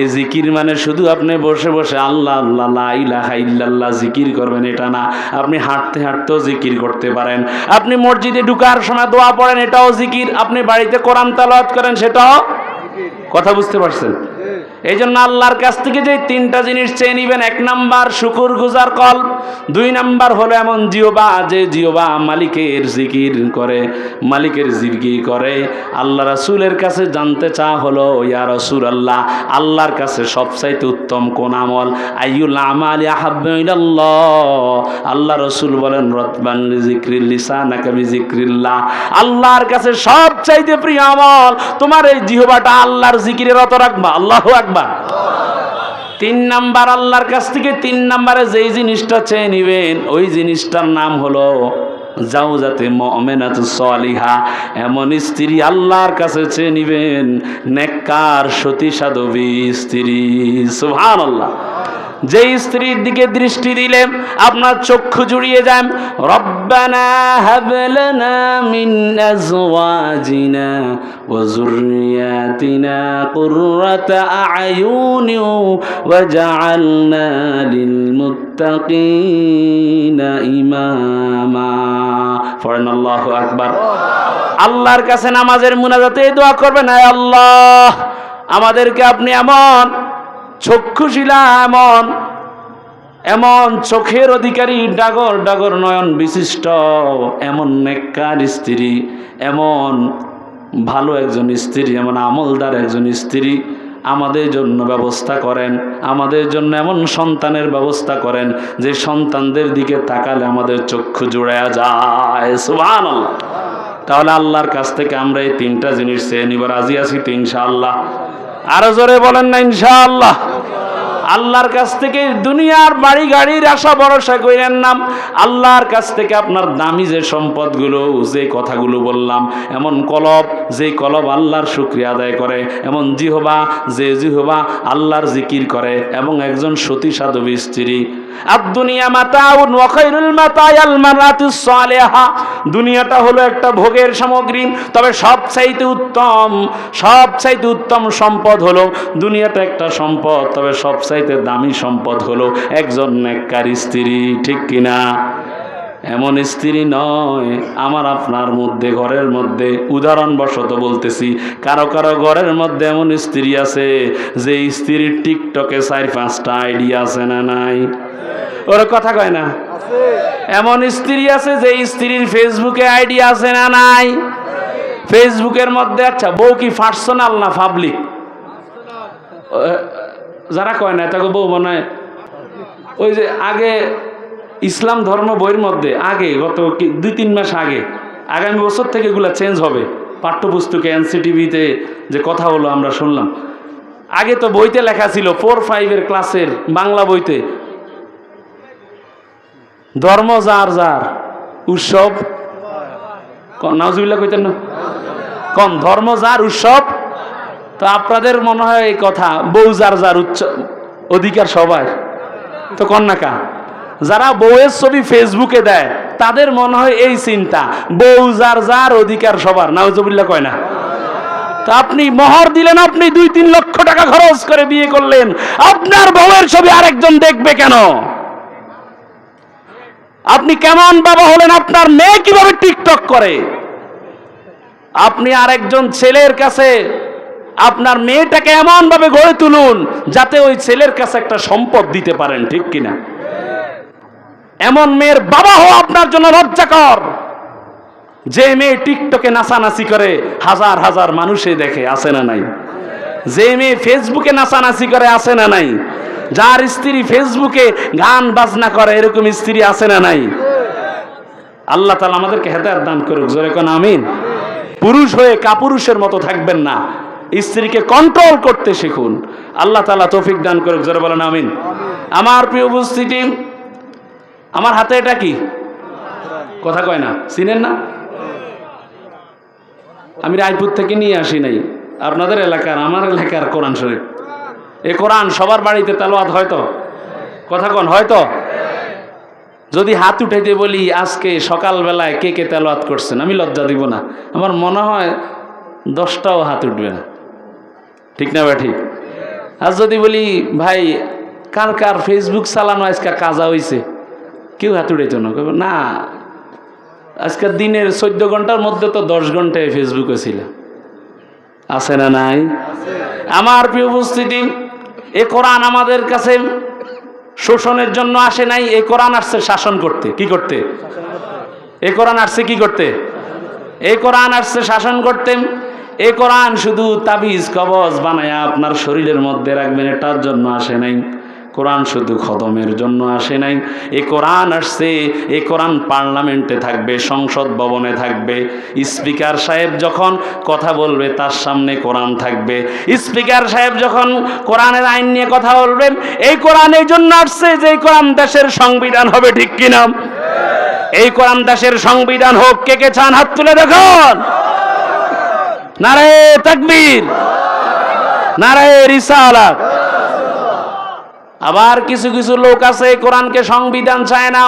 এই জিকির মানে শুধু আপনি বসে বসে আল্লাহ আল্লাহ লা ইলাহা ইল্লাল্লাহ জিকির করবেন এটা না। আপনি হাঁটতে হাঁটতেও জিকির করতে পারেন। আপনি মসজিদে ঢুকার সময় দোয়া পড়েন, এটাও জিকির। আপনি বাড়িতে কোরআন তেলাওয়াত করেন, সেটাও। কথা বুঝতে পারছেন? এই জন্য আল্লাহর কাছ থেকে যে তিনটা জিনিস চেয়ে নিবেন, এক নাম্বার শুকুর গুজার কলব, দুই নাম্বার হলো এমন জিহবা, যে জিহবা মালিকের জিকির করে, মালিকের জিকির করে। আল্লাহ রাসূলের কাছে জানতে চা হলো, ইয়া রাসূলুল্লাহ, আল্লাহর কাছে সবচাইতে উত্তম কোন আমল? আইয়ুল আমালি আহাব্বু ইলাল্লাহ। আল্লাহ রাসূল বলেন, রাতবান লিযিকরিল লিসানাকা বিযিকরিল্লাহ। আল্লাহর কাছে সবচাইতে প্রিয় আমল তোমার এই জিহবাটা আল্লাহর জিকিরে রত রাখবা। আল্লাহু আকবার। তিন নাম্বার আল্লাহর কাছ থেকে তিন নাম্বারে যেই জিনিসটা চেয়ে নিবেন, ওই জিনিসটার নাম হলো জাওজাতে মুমিনাতু সালিহা। এমন স্ত্রী আল্লাহর কাছে চেয়ে নিবেন, নেককার সতী সাধবী স্ত্রী। সুবহানাল্লাহ। যেই স্ত্রীর দিকে দৃষ্টি দিলে আপনার চক্ষু জুড়িয়ে যায়, রব্বানা হাব লানা মিন আজওয়াজিনা ওয়া যুররিয়াতিনা কুররাতা আ'য়ুনি ওয়াজআলনা লিল মুত্তাকিনা ইমামা। পড়েন আল্লাহু আকবার। আল্লাহর কাছে নামাজের মুনাজাতে দোয়া করবেন, হে আল্লাহ, আমাদেরকে আপনি এমন চক্ষুশীলা, এমন চোখের অধিকারী, ডাগর ডাগর নয়ন বিশিষ্ট এমন নেককার স্ত্রী, এমন ভালো একজন স্ত্রী, এমন আমলদার একজন স্ত্রী আমাদের জন্য ব্যবস্থা করেন। আমাদের জন্য এমন সন্তানের ব্যবস্থা করেন যে সন্তানদের দিকে তাকালে আমাদের চক্ষু জুড়ায়া যায়। সুবহানাল্লাহ। তাহলে আল্লাহর কাছ থেকে আমরা এই তিনটা জিনিস চেয়ে নিব। রাজি আছি তো ইনশাআল্লাহ? আরো জোরে বলেন না ইনশাআল্লাহ? আল্লাহর কাছ থেকে দুনিয়ার বাড়ি গাড়ির আশা ভরসা করেন না। আল্লাহর কাছ থেকে আপনার দামি যে সম্পদগুলো, যে কথাগুলো বললাম, এমন কলব, যে কলব আল্লাহর শুকরিয়া আদায় করে, এমন জিহবা, যে জিহবা আল্লাহর জিকির করে, এবং একজন সতী সাধবী স্ত্রী। আদ-দুনিয়া মাতাউন ওয়া খায়রুল মাতায়াল মারাতুস সালিহা। দুনিয়াটা হলো একটা ভোগের সামগ্রী, তবে সবচাইতে উত্তম সম্পদ হলো, দুনিয়াটা একটা সম্পদ, তবে সবচাইতে দামি সম্পদ হলো একজন নেককার স্ত্রী। ঠিক কিনা? এমন স্ত্রী নয় আমার আপনার মধ্যে, ঘরের মধ্যে, উদাহরণবশত বলতেছি, কারো কারো ঘরের মধ্যে এমন স্ত্রী আছে যে স্ত্রীর টিকটকে 4-5টা আইডিয়া আছে না নাই? ওর কথা কয় না? এমন স্ত্রী আছে যে স্ত্রীর ফেসবুকে আইডিয়া আছে না নাই? ফেসবুকের মধ্যে, আচ্ছা বউ কি পার্সোনাল না পাবলিক? যারা কয় না তাকে বউ বানায়। ওই যে আগে ইসলাম ধর্ম বইয়ের মধ্যে, আগে গত 2-3 মাস আগে, আগামী বছর থেকে এগুলা চেঞ্জ হবে। পাঠ্যপুস্তকে এনসিটিভিতে যে কথা হলো আমরা শুনলাম। আগে তো বইতে লেখা ছিল 4-5 ক্লাসের বাংলা বইতে, ধর্ম যার যার, উৎসব, নাউজুবিল্লাহ কইতেন না? কোন ধর্ম যার, উৎসব। তো আপনাদের মনে হয় এই কথা, বউ যার যার, অধিকার সবার তো কন্যাকা। যারা বউয়ের ছবি ফেসবুকে দেয় তাদের মনে হয় এই চিন্তা, বউ যার যার অধিকার সবার, নাউজুবিল্লাহ কয় না? তা আপনি মোহর দিলেন, আপনি 2-3 লক্ষ টাকা খরচ করে বিয়ে করলেন, আপনার বউয়ের ছবি আরেকজন দেখবে কেন? আপনি কেমন বাবা হলেন? আপনার মেয়ে কিভাবে টিকটক করে? আপনি আরেকজন ছেলের কাছে আপনার মেয়েটাকে এমন ভাবে গড়ে তুলুন যাতে ওই ছেলের কাছে একটা সম্পদ দিতে পারেন, ঠিক কিনা? এমন মেয়ের বাবা হওয়া আপনার জন্য লজ্জাকর। যে মেয়ে টিকটকে নাচানাচি করে হাজার হাজার মানুষে দেখে, আছে না নাই? যে মেয়ে ফেসবুকে নাচানাচি করে, আছে না নাই? যার স্ত্রী ফেসবুকে গান বাজনা করে, এরকম স্ত্রী আছে না নাই? আল্লাহ তাআলা আমাদেরকে হেদায়েত দান করুক, জোরে কোন আমিন। পুরুষ হয়ে কাপুরুষের মতো থাকবেন না, স্ত্রীকে কন্ট্রোল করতে শিখুন। আল্লাহ তাআলা তৌফিক দান করুক, জোরে বলেন আমিন। আমার প্রিয় উপস্থিতি, আমার হাতে এটা কি? কথা কয় না, চিনেন না? আমি রায়পুর থেকে নিয়ে আসি নাই, আপনাদের এলাকার, আমার এলাকার কোরআন শরীফ। এই কোরআন সবার বাড়িতে তেলাওয়াত হয়তো, কথা কন হয়তো। যদি হাত উঠাইতে বলি আজকে সকালবেলায় কে কে তেলাওয়াত করছেন, আমি লজ্জা দিব না, আমার মনে হয় 10টাও হাত উঠবে না, ঠিক না বা ঠিক? আর যদি বলি ভাই কার কার ফেসবুক চালানো আজকে কাজা হয়েছে, কেউ হাত উঠাইতো না, না আজকের দিনের 14 ঘন্টার মধ্যে তো 10 ঘন্টায় ফেসবুকে ছিল, আছে না নাই? আমার প্রিয় উপস্থিতি, এ কোরআন আমাদের কাছে শোষণের জন্য আসে নাই, এই কোরআন আসছে শাসন করতে। কি করতে? এই কোরআন আসছে কি করতে? এই কোরআন আসছে শাসন করতে। এই কোরআন শুধু তাবিজ কবজ বানায়া আপনার শরীরের মধ্যে রাখবেন এটার জন্য আসে নাই। কোরআন শুধু খতমের জন্য আসে নাই। এই কোরআন আসছে, এই কোরআন পার্লামেন্টে থাকবে, সংসদ ভবনে থাকবে। স্পিকার সাহেব যখন কথা বলবে তার সামনে কোরআন থাকবে। স্পিকার সাহেব যখন কোরআনের আইন নিয়ে কথা বলবেন, এই কোরআন এই জন্য আসছে যে এই কোরআন দেশের সংবিধান হবে, ঠিক কিনা? এই কোরআন দেশের সংবিধান হোক। কে কে চান হাত তুলে দেখুন। নারে তাকবীর, নারে রিসালাত। আবার কিছু কিছু লোক আছে কোরআনকে সংবিধান চায় না,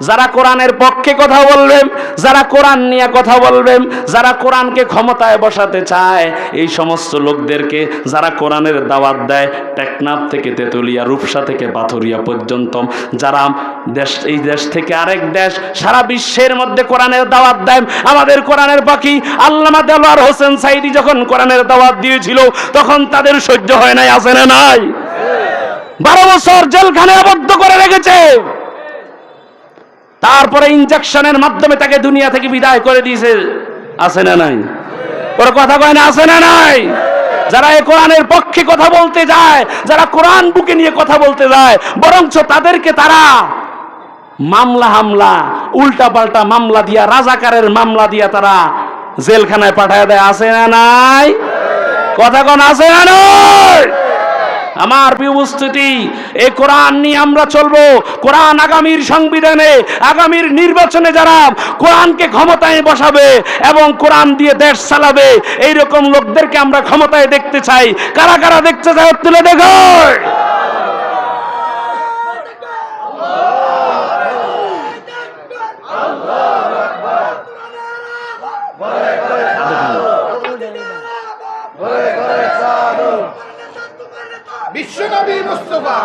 যারা কোরআনের পক্ষে কথা বলবেন, যারা কোরআন নিয়ে কথা বলবেন, যারা কোরআনকে ক্ষমতায় বসাতে চায়, এই সমস্ত লোকদেরকে যারা কোরআনের দাওয়াত দেয়, টেকনাফ থেকে তেতুলিয়া, রূপসা থেকে পাথুরিয়া পর্যন্ত, যারা এই দেশ থেকে আরেক দেশ, সারা বিশ্বের মধ্যে কোরআনের দাওয়াত দেয়। আমাদের কোরআনের পাখি আল্লামা দেলোয়ার হোসেন সাইদি যখন কোরআনের দাওয়াত দিয়েছিল তখন তাদের সহ্য হয় নাই, আছে না নাই? 12 বছর জেলখানে আবদ্ধ করে রেখেছে, তারপরে ইনজেকশনের মাধ্যমে তাকে দুনিয়া থেকে বিদায় করে দিয়েছে, আছে না নাই? ওরা কথা কয় না, আছে না নাই? যারা এই কোরআনের পক্ষে কথা বলতে যায়, যারা কোরআন বুকে নিয়ে কথা বলতে যায়, বরঞ্চ তাদেরকে তারা মামলা হামলা, উল্টা পাল্টা মামলা দিয়া, রাজাকারের মামলা দিয়া তারা জেলখানায় পাঠায় দেয়, আছে না নাই? কথা কোন আছে না নাই? আমার প্রিয় উপস্থিতি, এই কোরআন নিয়ে আমরা চলবো। কোরআন আগামীর সংবিধানে, আগামীর নির্বাচনে যারা কোরআনকে ক্ষমতায় বসাবে এবং কোরআন দিয়ে দেশ চালাবে, এইরকম লোকদেরকে আমরা ক্ষমতায় দেখতে চাই। কারা কারা দেখতে চাই তুলে দেখো।
বিশ্বনবী মুস্তাফা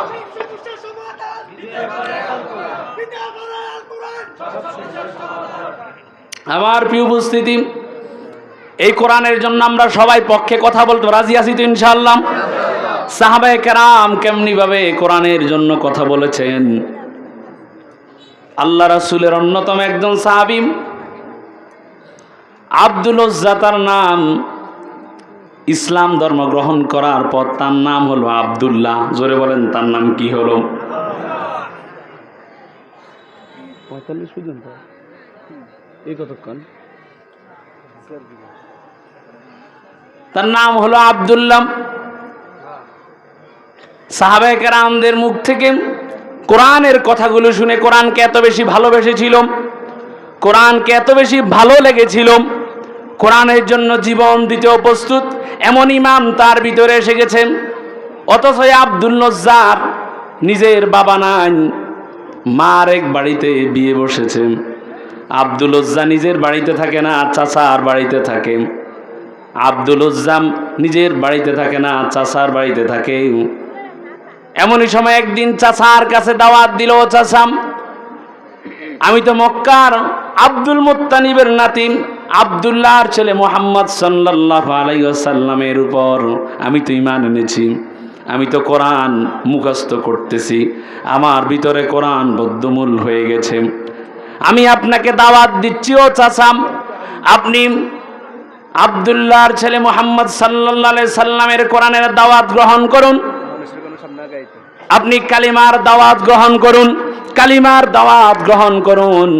আমার প্রিয় উপস্থিতি, এই কোরআনের জন্য আমরা সবাই পক্ষে কথা বলতে রাজি আছি তো ইনশাআল্লাহ। সাহাবায়ে কেরাম কেমনি ভাবে কোরআনের জন্য কথা বলেছেন। আল্লাহ রাসূলের অন্যতম একজন সাহাবী আব্দুল উজ্জা তার নাম, ইসলাম ধর্ম গ্রহণ করার পর তার নাম হলো আব্দুল্লাহ। জোরে বলেন তার নাম কি হলো? 45 পর্যন্ত এই কতক্ষণ? তার নাম হলো আব্দুল্লাহ। সাহাবায়ে কেরামদের মুখ থেকে কোরআনের কথাগুলো শুনে কোরআনকে এত বেশি ভালোবেসেছিল, কোরআনকে এত বেশি ভালো লেগেছিল, কোরআনের জন্য জীবন দিতেও প্রস্তুত, এমন ইমান তার ভিতরে এসে গেছে। অথচ এই আব্দুল নজ্জার নিজের বাবা নাই, মার এক বাড়িতে বিয়ে বসেছে। আব্দুল উজ্জা নিজের বাড়িতে থাকে না, চাচার বাড়িতে থাকে। আব্দুল উজ্জাম নিজের বাড়িতে থাকে না, চাচার বাড়িতে থাকে। এমনই সময় একদিন চাচার কাছে দাওয়াত দিল, চাচাম আমি তো মক্কার আব্দুল মুত্তালিবের নাতি আব্দুল্লাহর ছেলে মুহাম্মদ সাল্লাল্লাহু আলাইহি ওয়াসাল্লামের উপর আমি তো ঈমান এনেছি, আমি তো কোরআন মুখস্থ করতেছি, আমার ভিতরে কোরআন বদ্ধমূল হয়ে গেছে। আমি আপনাকে দাওয়াত দিচ্ছি ও চাচাম, আপনি আব্দুল্লাহর ছেলে মুহাম্মদ সাল্লাল্লাহু আলাইহি সাল্লামের কোরআনের দাওয়াত গ্রহণ করুন, আপনি কালিমার দাওয়াত গ্রহণ করুন, কালিমার দাওয়াত গ্রহণ করুন।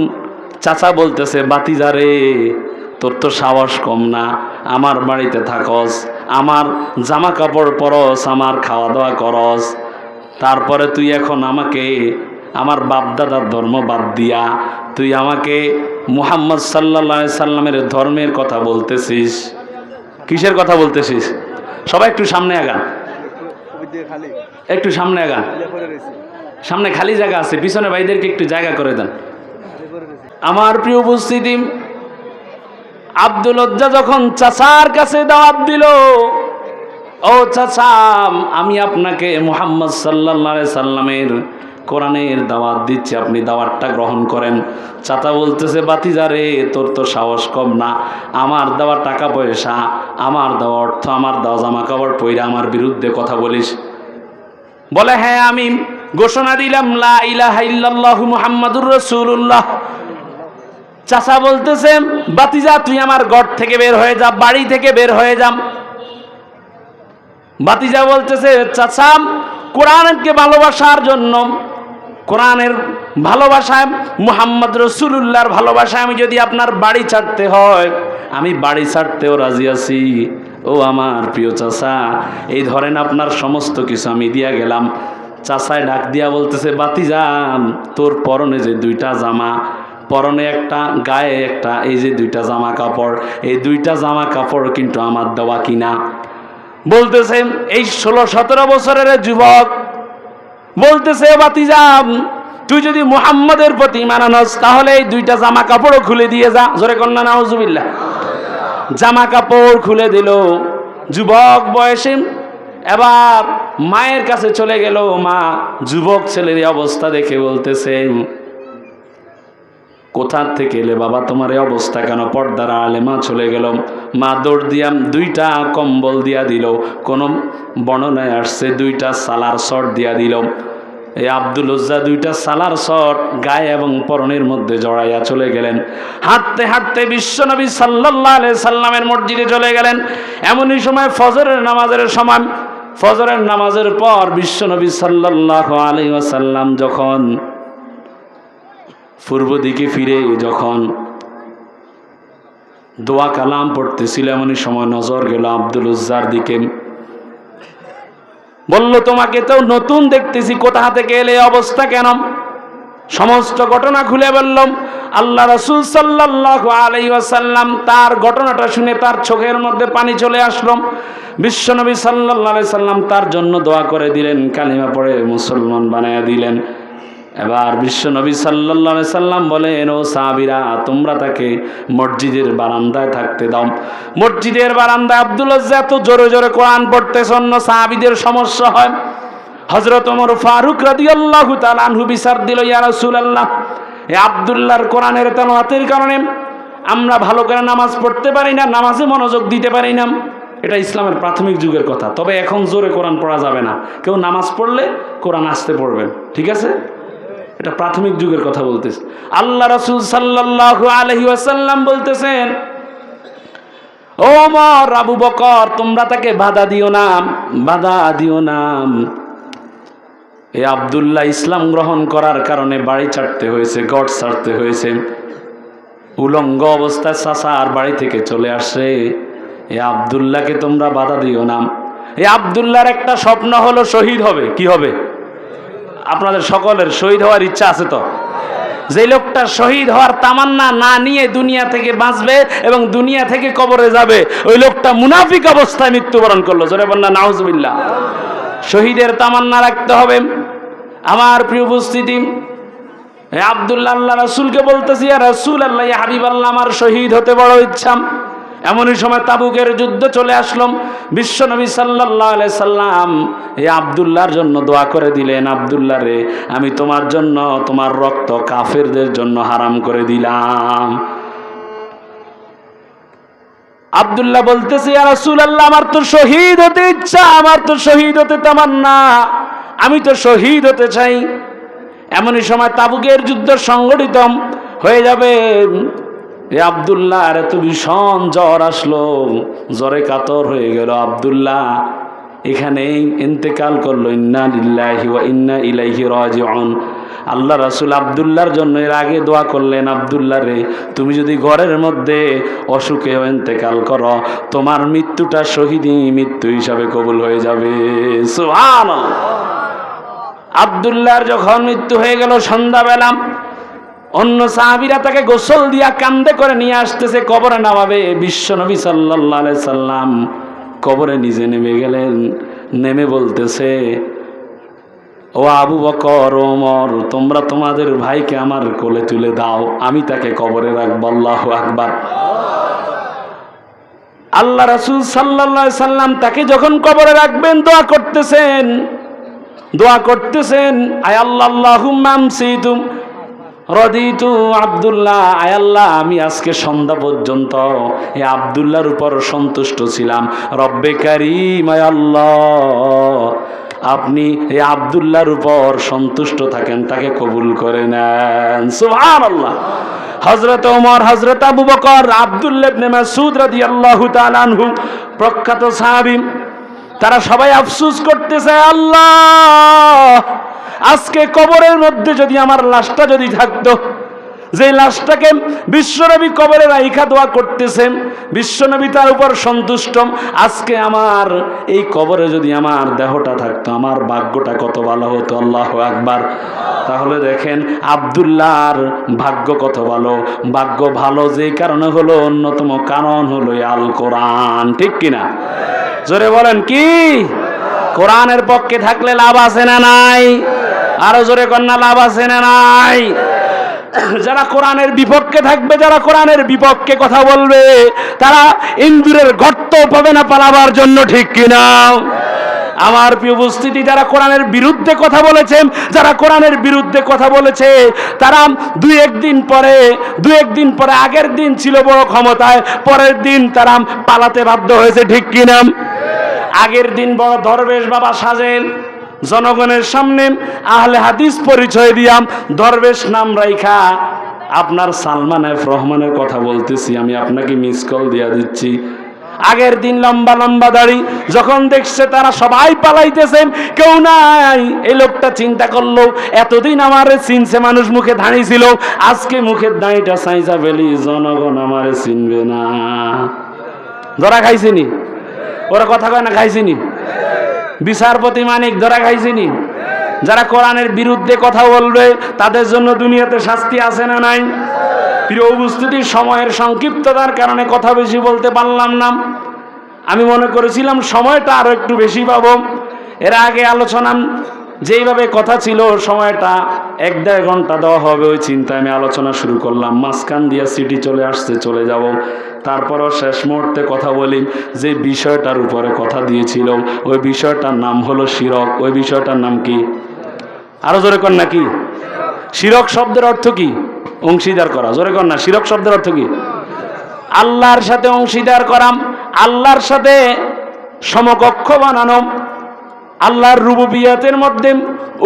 চাচা বলতেছে, বাতিজারে তোর তো সাহস কম না, আমার বাড়িতে থাকস, আমার জামা কাপড় পরস, আমার খাওয়া দাওয়া করস, তারপরে তুই এখন আমাকে আমার বাপদাদার ধর্ম বাদ দিয়া তুই আমাকে মুহাম্মদ সাল্লাল্লাহু আলাইহি সাল্লামের ধর্মের কথা বলতেছিস। কিসের কথা বলতেছিস? সবাই একটু সামনে আগান, একটু সামনে আগান, সামনে খালি জায়গা আছে, পিছনে ভাইদেরকে একটু জায়গা করে দেন। আমার প্রিয় উপস্থিতি, আব্দুল উজ্জা যখন চাচার কাছে দাওয়াত দিল, ও চাচা আমি আপনাকে মুহাম্মদ সাল্লাল্লাহু আলাইহি সাল্লামের কোরআনের দাওয়াত দিচ্ছি, আপনি দাওয়াতটা গ্রহণ করেন। চাচা বলতেছে, বাতিজারে তোর তো সাহস কম না, আমার দেওয়া টাকা পয়সা, আমার দেওয়া অর্থ, আমার দেওয়া জামা কাপড় পইরা আমার বিরুদ্ধে কথা বলিস? বলে, হ্যাঁ আমি ঘোষণা দিলাম লা ইলাহা ইল্লাল্লাহু মুহাম্মাদুর রাসূলুল্লাহ। চাচা বলতেছে, বাতিজা তুই আমার ঘর থেকে বের হয়ে যা, বাড়ি থেকে বের হয়ে যা। বাতিজা বলতেছে, চাচা কোরআনকে ভালোবাসার জন্য, কোরআনের ভালোবাসায়, মুহাম্মদ রাসূলুল্লাহর ভালোবাসায় আমি যদি আপনার বাড়ি ছাড়তে হয়, আমি বাড়ি ছাড়তেও রাজি আছি। ও আমার প্রিয় চাচা, এই ধরেন আপনার সমস্ত কিছু আমি দিয়া গেলাম। চাচায় ডাক দিয়া বলতেছে, বাতিজান তোর পরনে যে দুইটা জামা, পরনে একটা, গায়ে একটা, এই যে দুইটা জামা কাপড়, এই দুইটা জামা কাপড় কিন্তু আমার দেওয়া কিনা। বলতেছে এই 16-17 বছরের যুবক বলতেছে, বাতিজান তুই যদি মুহাম্মদের প্রতি ঈমান আনস তাহলে এই দুইটা জামা কাপড়ও খুলে দিয়ে যা। জোরে কন্যা নাউজুবিল্লাহ। জামা কাপড় খুলে দিল। যুবক বয়সে এবার মায়ের কাছে চলে গেল। মা যুবক ছেলের অবস্থা দেখে বলতেছে, কোথা থেকে এলে বাবা, তোমার এই অবস্থা কেন? পর্দার আলে মা চলে গেল। মা দৌড় দিয়া দুইটা কম্বল দিয়া দিল, কোন বর্ণনায় আসছে দুইটা সালার শর্ট দিয়া দিল। এই আব্দুল উজ্জা দুইটা সালার শর্ট গায়ে এবং পরনের মধ্যে জড়াইয়া চলে গেলেন। হাঁটতে হাঁটতে বিশ্বনবী সাল্লাল্লাহু আলাইহি সাল্লামের মসজিদে চলে গেলেন। এমনই সময় ফজরের নামাজের সময়, ফজরের নামাজের পর বিশ্বনবী সাল্লাল্লাহু আলাইহি ওয়াসাল্লাম যখন পূর্ব দিকে ফিরে যখন দোয়া কালাম পড়তেছিল, এমনই সময় নজর গেল আব্দুল উজ্জার দিকে। বলল, তোমাকে তো নতুন দেখতেছি, কোথা থেকে এলে, অবস্থা কেন? সমস্ত ঘটনা খুলে বললাম। আল্লাহ রাসূল সাল্লাল্লাহু আলাইহি ওয়াসাল্লাম তার ঘটনাটা শুনে তার চোখের মধ্যে পানি চলে আসলো। বিশ্বনবী সাল্লাল্লাহু আলাইহি সাল্লাম তার জন্য দোয়া করে দিলেন, কালিমা পড়ে মুসলমান বানায়া দিলেন। এবার বিশ্বনবী সাল্লাল্লাহু আলাইহি সাল্লাম বলেন, ও সাহাবীরা তোমরা তাকে মসজিদের বারান্দায় থাকতে দাও। মসজিদের বারান্দায় আব্দুল উজ্জা এত জোরে জোরে কোরআন পড়তেছে, অন্য সাহাবীদের সমস্যা হয়। হযরত ওমর ফারুক রাদিয়াল্লাহু তাআলা আনহু বিচার দিল, ইয়া রাসূলুল্লাহ, এই আব্দুল্লাহর কোরআনের তেলাওয়াতের কারণে আমরা ভালো করে নামাজ পড়তে পারি না, নামাজে মনোযোগ দিতে পারি না। এটা ইসলামের প্রাথমিক যুগের কথা। তবে এখন জোরে কোরআন পড়া যাবে না, কেউ নামাজ পড়লে কোরআন আস্তে পড়বেন, ঠিক আছে? এটা প্রাথমিক যুগের কথা বলতেছে। আল্লাহ রাসূল সাল্লাল্লাহু আলাইহি ওয়াসাল্লাম বলতেছেন, ও ওমর, আবু বকর, তোমরা তাকে বাধা দিও না, বাধা দিও না। এই আব্দুল্লাহ ইসলাম গ্রহণ করার কারণে বাড়ি ছাড়তে হয়েছে, ঘর ছাড়তে হয়েছে। উলঙ্গ অবস্থায় চাচার বাড়ি থেকে চলে আসে। এই আব্দুল্লাহকে তোমরা বাধা দিও না। এই আব্দুল্লাহর একটা স্বপ্ন হলো শহীদ হবে। কি হবে? আপনাদের সকলের শহীদ হওয়ার ইচ্ছা আছে তো? যে লোকটা শহীদ হওয়ার তামান্না না নিয়ে দুনিয়া থেকে বাঁচবে এবং দুনিয়া থেকে কবরে যাবে, ওই লোকটা মুনাফিক অবস্থায় মৃত্যুবরণ করলো। জোরে বন্না নাউজুবিল্লাহ।
শহীদের তামান্না রাখতে হবে। আমার প্রিয় উপস্থিতি, আব্দুল্লাহ আল্লাহ রাসূলকে বলতেছি, ইয়া রাসূলুল্লাহ, ইয়া হাবিবাল্লাহ, আমার শহীদ হতে বড় ইচ্ছা। এমনই সময় তাবুকের যুদ্ধ চলে আসলো। বিশ্ব নবী সাল্লাল্লাহু আলাইহি সাল্লাম এই আব্দুল্লাহর জন্য দোয়া করে দিলেন, আব্দুল্লাহ রে, আমি তোমার জন্য তোমার রক্ত কাফেরদের জন্য হারাম করে দিলাম। আব্দুল্লাহ বলতেছে, ইয়া রাসূলুল্লাহ, আমার তো শহীদ হতে ইচ্ছা, আমার তো শহীদ হতে তামান্না, আমি তো শহীদ হতে চাই। এমনই সময় তাবুকের যুদ্ধ সংগঠিত হয়ে যাবে। এ আব্দুল্লাহর এত ভীষণ জ্বর আসলো, জ্বরে কাতর হয়ে গেল। আব্দুল্লাহ এখানেই ইন্তেকাল করলো। ইন্না লিল্লাহি ওয়া ইন্না ইলাইহি রাজিউন। আল্লাহ রাসূল আব্দুল্লাহর জন্য এর আগে দোয়া করলেন, আব্দুল্লাহ রে, তুমি যদি ঘরের মধ্যে অসুখে ইন্তেকাল করো, তোমার মৃত্যুটা শহীদি মৃত্যু হিসাবে কবুল হয়ে যাবে। সুবহানাল্লাহ। আব্দুল্লাহর যখন মৃত্যু হয়ে গেল, সন্ধ্যাবেলা অন্য সাহাবীরা তাকে গোসল দিয়া কান্দে করে নিয়ে আসতেছে, কবরে নামাবে। বিশ্ব নবী সাল্লাল্লাহু আলাইহি সাল্লাম কবরে নিজে নেমে গেলেন। নেমে বলতেছে, ও আবু বকর, ওমর, তোমরা তোমাদের ভাইকে আমার কোলে তুলে দাও, আমি তাকে কবরে রাখবো। আল্লাহু আকবার। আল্লাহ রাসূল সাল্লাল্লাহু আলাইহি সাল্লাম তাকে যখন কবরে রাখবেন, দোয়া করতেছেন, আয় আল্লাহ, আল্লাহুম্মা আমসিতুম রদিতু আব্দুল্লাহ, আয় আল্লাহ, আমি আজকে সন্ধ্যা পর্যন্ত এই আব্দুল্লাহর উপর সন্তুষ্ট ছিলাম। রব্বে কারীম, আয় আল্লাহ, আপনি এই আব্দুল্লাহর উপর সন্তুষ্ট থাকেন, তাকে কবুল করে নেন। সুবহানাল্লাহ। হযরত ওমর, হযরত আবু বকর, আব্দুল্লাহ ইবনে মাসউদ রাদিয়াল্লাহু তাআলা আনহু, প্রখ্যাত সাহাবী, তারা সবাই আফসোস করতেছে, আল্লাহ, আজকে কবরের মধ্যে যদি আমার লাশটা যদি থাকতো, যে লাশটাকে বিশ্বনবী কবরে রাইখা দোয়া করতেছেন, বিশ্বনবী তার উপর সন্তুষ্ট, আজকে আমার এই কবরে যদি আমার দেহটা থাকতো, আমার ভাগ্যটা কত ভালো হতো। আল্লাহু আকবার। তাহলে দেখেন আব্দুল্লাহর ভাগ্য কত ভালো। ভাগ্য ভালো যেই কারণে হলো, অন্যতম কারণ হলো আল কোরআন। ঠিক কিনা? জোরে বলেন কি? কোরআনের পক্ষে থাকলে লাভ আছে না নাই? আরো জোরে কন্যা, লাভ আছে না নাই? যারা কোরআনের বিপক্ষে থাকবে, যারা কোরআনের বিপক্ষে কথা বলবে, তারা ইন্দুরের গর্ত পাবে না পালাবার জন্য। ঠিক কিনা? আমার প্রিয় উপস্থিতি, যারা কোরআনের বিরুদ্ধে কথা বলেছে, যারা কোরআনের বিরুদ্ধে কথা বলেছে, তারা দুই একদিন পরে আগের দিন ছিল বড় ক্ষমতায়, পরের দিন তারা পালাতে বাধ্য হয়েছে। ঠিক কিনা? আগের দিন বড় দরবেশ বাবা সাজেন, জনগণের সামনে আহলে হাদিস পরিচয় দিয়াম, দরবেশ নাম রাইখা আপনার সালমান এফ রহমানের কথা বলতেছি, আমি আপনাকে মিস কল দিয়া দিচ্ছি। আগের দিন লম্বা লম্বা দাড়ি, যখন দেখছে তারা সবাই পালাইতেছেন, কেউ নাই, এই লোকটা চিন্তা করলো, এতদিন আমারে চিনছে মানুষ, মুখে দাঁড়ি ছিল, আজকে মুখের দাঁড়িটা সাইজা ফেলি, জনগণ আমারে চিনবে না। ধরা খাইছিনি? ওরা কথা কয় না, খাইছিনি? বিচারপতি মানিক ধরা খাইছিনি? যারা কোরআনের বিরুদ্ধে কথা বলবে, তাদের জন্য দুনিয়াতে শাস্তি আছে না নাই? প্রিয় উপস্থিতি, সময়ের সংক্ষিপ্ততার কারণে কথা বেশি বলতে পারলাম না। আমি মনে করেছিলাম সময়টা আরো একটু বেশি পাবো। এর আগে আলোচনা যেইভাবে কথা ছিল, সময়টা 1-1.5 ঘন্টা দেওয়া হবে, ওই চিন্তায় আমি আলোচনা শুরু করলাম। মাঝখান দিয়ে সিটি চলে আসছে, চলে যাব। তারপরও শেষ মুহূর্তে কথা বলি, যে বিষয়টার উপরে কথা দিয়েছিল, ওই বিষয়টার নাম হলো শিরক। ওই বিষয়টার নাম কি? আরো জোরে কর না, কি? শিরক শব্দের অর্থ কি? অংশীদার করা। জোরে কর না, শিরক শব্দের অর্থ কি? আল্লাহর সাথে অংশীদার করা, আল্লাহর সাথে সমকক্ষ বানানো। আল্লাহর রুবুবিয়াতের মধ্যে,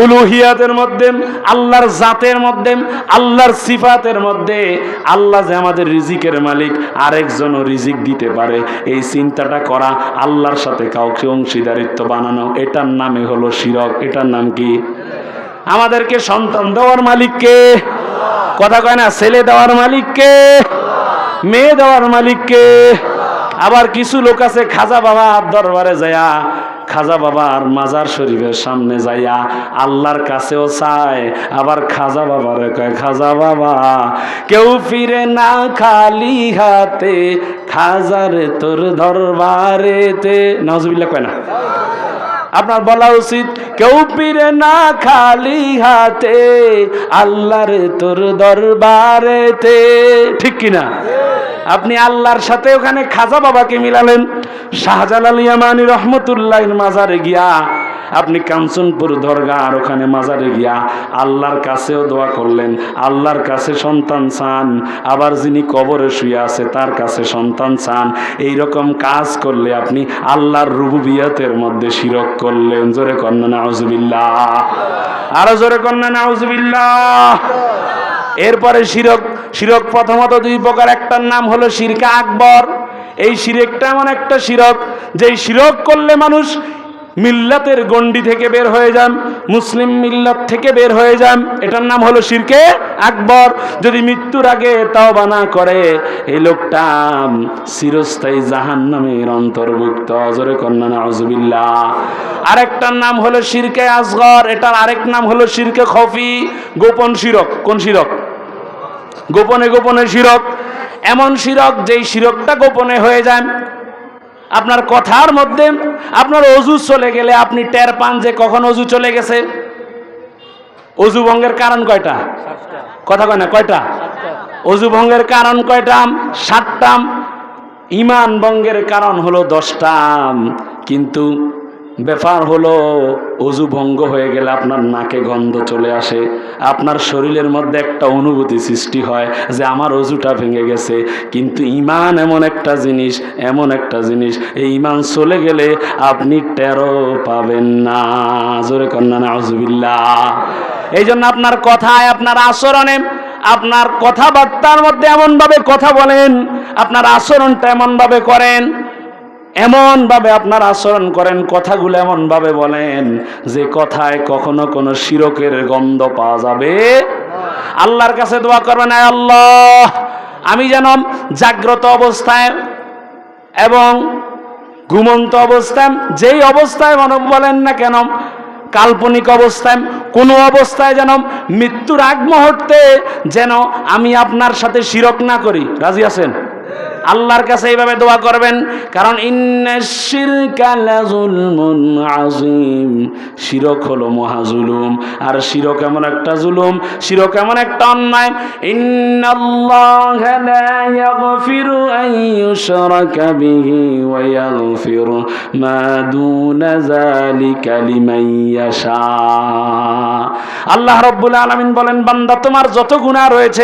উলুহিয়াতের মধ্যে, আল্লাহর জাতের মধ্যে, আল্লাহর সিফাতের মধ্যে, আল্লাহ যে আমাদের রিজিকের মালিক, আরেকজনও রিজিক দিতে পারে, এই চিন্তাটা করা, আল্লাহর সাথে কাউকে অংশীদারিত্ব বানানো, এটার নামে হলো শিরক। এটার নাম কি? আমাদেরকে সন্তান দেওয়ার মালিক কে? কথা কয় না। ছেলে দেওয়ার মালিক কে? মেয়ে দেওয়ার মালিক কে? আবার কিছু লোক আছে, খাজা বাবার দরবারে যায়া, খাজা বাবার মাজার শরীফের সামনে যাইয়া আল্লাহর কাছেও চায়, আবার খাজা বাবারে কয়, খাজা বাবা, কেউ ফিরে না খালি হাতে, খাজারে তোর দরবারেতে। নাউজুবিল্লাহ কয় না? আপনার বলা উচিত কেউ ফিরে না খালি হাতে, আল্লাহর তোর দরবারেতে, ঠিক কিনা? আপনি আল্লাহর সাথে ওখানে খাজা বাবাকে মিলালেন, শাহজালাল ইয়ামানি রহমতুল্লাহির মাজারে গিয়া আপনি কাঞ্চনপুর দরগার ওখানে মাজারে গিয়া আল্লাহর কাছেও দোয়া করলেন, আল্লাহর কাছে সন্তান চান, আবার যিনি কবরে শুয়ে আছে তার কাছে সন্তান চান। এই রকম কাজ করলে আপনি আল্লাহর রুবুবিয়তের মধ্যে শিরক করলেন। জোরে কন্না নাউজুবিল্লাহ, আরো জোরে কন্না নাউজুবিল্লাহ। এরপরে শিরক প্রথমত দুই প্রকার। একটার নাম হলো শিরকে আকবর। এই শিরকটা এমন একটা শিরক যেই শিরক করলে মানুষ মিল্লাতের গণ্ডি থেকে বের হয়ে যান, মুসলিম মিল্লাত থেকে বের হয়ে যান। এটার নাম হলো শিরকে আকবর। যদি মৃত্যুর আগে তওবা না করে এই লোকটা চিরস্থায়ী জাহান্নামের অন্তর্ভুক্ত। জোরে কন্না নাউজুবিল্লাহ। আরেকটার নাম হলো শিরকে আসগর, এটার আরেক নাম হলো শিরকে খফি, গোপন শিরক। কোন শিরক? গোপনে গোপনে শিরক। এমন শিরক যেই শিরকটা গোপনে হয়ে যায়। আপনার কথার মধ্যে আপনার অজু চলে গেলে আপনি টের পান যে কখন অজু চলে গেছে। অজু ভঙ্গের কারণ কয়টা? কথা কয় না, কয়টা? অজু ভঙ্গের কারণ কয়টা? 7টা। ঈমান ভঙ্গের কারণ হলো 10টা। কিন্তু ব্যাপার হলো অজু ভঙ্গ হয়ে গেলে আপনার নাকে গন্ধ চলে আসে, আপনার শরীরের মধ্যে একটা অনুভূতি সৃষ্টি হয় যে আমার অজুটা ভেঙে গেছে। কিন্তু ঈমান এমন একটা জিনিস, এমন একটা জিনিস, এই ঈমান চলে গেলে আপনি টেরও পাবেন না। জোরে কন্না নাউজুবিল্লাহ। এই জন্য আপনার কথায়, আপনার আচরণে, আপনার কথাবার্তার মধ্যে এমনভাবে কথা বলেন, আপনার আচরণটা এমনভাবে করেন, এমনভাবে আপনার আচরণ করেন, কথাগুলো এমনভাবে বলেন যে কথায় কখনো কোনো শিরকের গন্ধ পাওয়া যাবে। আল্লাহর কাছে দোয়া করবেন, আয় আল্লাহ, আমি যেন জাগ্রত অবস্থায় এবং ঘুমন্ত অবস্থায়, যেই অবস্থায় মানব বলেন না কেন, কাল্পনিক অবস্থায়, কোনো অবস্থায় যেন মৃত্যুর আগ মুহূর্তে যেন আমি আপনার সাথে শিরক না করি। রাজি আছেন? আল্লাহর কাছে এইভাবে দোয়া করবেন, কারণ ইন্নাশ শিরকা লাযুলমুন আযীম, শিরক হলো মহাজুলুম। আর শিরক এমন একটা জুলুম, শিরক এমন একটা অন্যায়। ইন্নাল্লাহা লা ইয়াগফিরু আন ইউশরাকা বিহি ওয়া ইয়াগফিরু মা দুনা যালিকা লিমান ইয়াশা। আল্লাহ রাব্বুল আলামিন বলেন, বান্দা তোমার যত গুনাহ রয়েছে,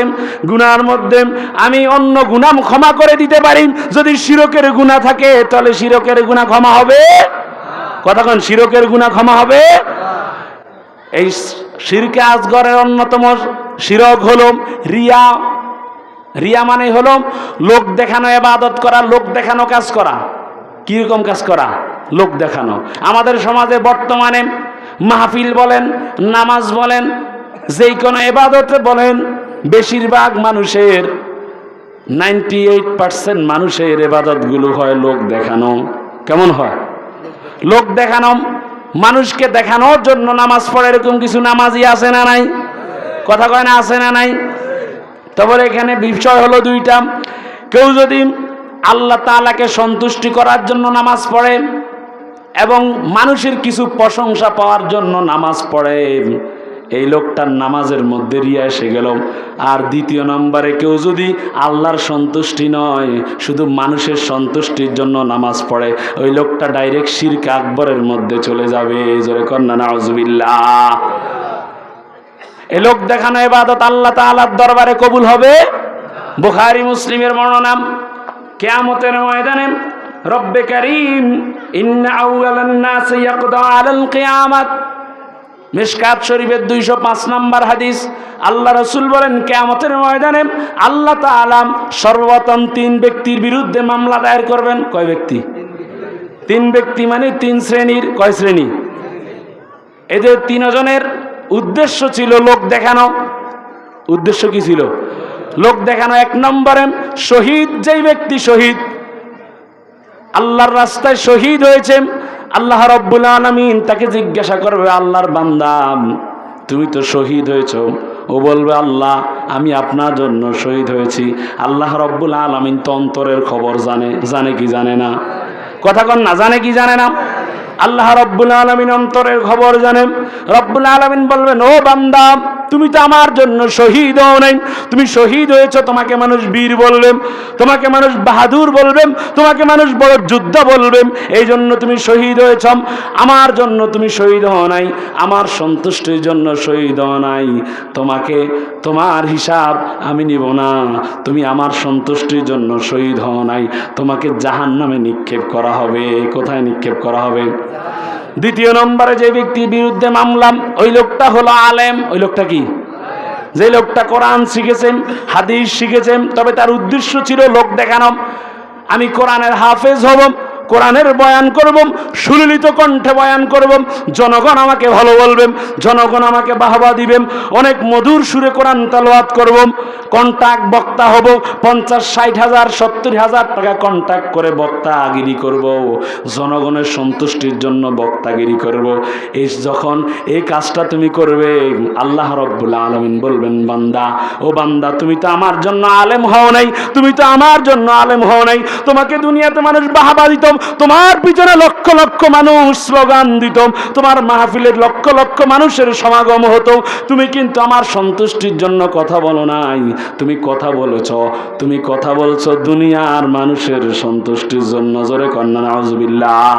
গুনার মধ্যে আমি অন্য গুনাহ ক্ষমা করে দিতে পারি। যদি শিরকের গুনাহ থাকে তাহলে শিরকের গুনাহ ক্ষমা হবে? কথা কোন? শিরকের গুনাহ ক্ষমা হবে? এই শিরকে আসগরের অন্যতম শিরক হলো রিয়া। রিয়া মানে হলো লোক দেখানো ইবাদত করা, লোক দেখানো কাজ করা। কি রকম কাজ করা? লোক দেখানো। আমাদের সমাজে বর্তমানে মাহফিল বলেন, নামাজ বলেন, যেই কোনো ইবাদত বলেন, বেশিরভাগ মানুষের 98% মানুষের ইবাদতগুলো হয় লোক দেখানো। কেমন হয়? লোক দেখানো। মানুষকে দেখানোর জন্য নামাজ পড়ে, এরকম কিছু নামাজি আছে না নাই? কথা কয় না, আছে না নাই? তারপরে এখানে বিষয় হলো 2টা। কেউ যদি আল্লাহ তাআলাকে সন্তুষ্টি করার জন্য নামাজ পড়ে এবং মানুষের কিছু প্রশংসা পাওয়ার জন্য নামাজ পড়ে, এই লোকটার নামাজের মধ্যে রিয়া এসে গেল। আর 2 নম্বরে কেউ যদি আল্লাহর সন্তুষ্টি নয়, শুধু মানুষের সন্তুষ্টির জন্য নামাজ পড়ে, ওই লোকটা ডাইরেক্ট শিরক আকবরের মধ্যে চলে যাবে। জোরে কন্না নাউজুবিল্লাহ। এই লোক দেখানো ইবাদত আল্লাহ তাআলার দরবারে কবুল হবে? বুখারী মুসলিমের বর্ণনা, কিয়ামতের ময়দানে রব্বে কারীম ইন্না আউয়ালান নাস ইয়াকদা আলাল কিয়ামাত, মিশকাত শরীফের 205 নম্বর হাদিস। আল্লাহ রাসূল বলেন, কিয়ামতের ময়দানে আল্লাহ তাআলা সর্বপ্রথম 3 ব্যক্তির বিরুদ্ধে মামলা দায়ের করবেন। কয় ব্যক্তি? 3 ব্যক্তি, মানে 3 শ্রেণীর। কয় শ্রেণী? এদের 3 জনের উদ্দেশ্য ছিল লোক দেখানো। উদ্দেশ্য কি ছিল? লোক দেখানো। 1 নম্বরে শহীদ, যেই ব্যক্তি শহীদ, আল্লাহর রাস্তায় শহীদ হয়েছে, আল্লাহ রাব্বুল আলামিন তাকে জিজ্ঞাসা করবে, আল্লাহর বান্দা তুমি তো শহীদ হয়েছো। ও বলবে, আল্লাহ আমি আপনার জন্য শহীদ হয়েছি। আল্লাহ রাব্বুল আলামিন তো অন্তরের খবর জানে। জানে কি জানে না? কথা কন না, জানে কি জানে না?
আল্লাহ রব্বুল আলামিন অন্তরের খবর জানেন। রব্বুল আলামিন বলবেন, ও বান্দা, তুমি তো আমার জন্য শহীদ হও নাই, তুমি শহীদ হয়েছ, তোমাকে মানুষ বীর বলবেন, তোমাকে মানুষ বাহাদুর বলবেন, তোমাকে মানুষ বড় যোদ্ধা বলবেন, এই জন্য তুমি শহীদ হয়েছ। আমার জন্য তুমি শহীদ হও নাই, আমার সন্তুষ্টির জন্য শহীদ হও নাই। তোমাকে, তোমার হিসাব আমি নিব না, তুমি আমার সন্তুষ্টির জন্য শহীদ হও নাই, তোমাকে জাহান্নামে নিক্ষেপ করা হবে। কোথায় নিক্ষেপ করা হবে? দ্বিতীয় নম্বরে যে ব্যক্তির বিরুদ্ধে মামলা, ওই লোকটা হলো আলেম। ওই লোকটা কি? যে লোকটা কোরআন শিখেছেন, হাদিস শিখেছেন, তবে তার উদ্দেশ্য ছিল লোক দেখানো। আমি কোরআনের হাফেজ হব, কোরআনের বয়ান করব, সুললিত কণ্ঠে বয়ান করব, জনগণ আমাকে ভালো বলবেন, জনগণ আমাকে বাহবা দিবেন, অনেক মধুর সুরে কোরআন তেলাওয়াত করব, কন্ট্রাক্ট বক্তা হব, 50-60,000 70,000 টাকা কন্ট্রাক্ট করে বক্তাগিরি করব, জনগণের সন্তুষ্টির জন্য বক্তাগিরি করব। এই যখন এই কাজটা তুমি করবে, আল্লাহ রব্বুল আলামিন বলবেন, বান্দা, ও বান্দা, তুমি তো আমার জন্য আলেম হও নাই, তুমি তো আমার জন্য আলেম হও নাই। তোমাকে দুনিয়াতে মানুষ বাহবা দিত, তোমার পিছনে লক্ষ লক্ষ মানুষ স্লোগান দিত, তোমার মাহফিলের লক্ষ লক্ষ মানুষের সমাগম হতো, তুমি কিন্তু আমার সন্তুষ্টির জন্য কথা বলো নাই, তুমি কথা বলেছো, তুমি কথা বলছো দুনিয়ার মানুষের সন্তুষ্টির জন্য। জোরে কন্যা নাউজুবিল্লাহ।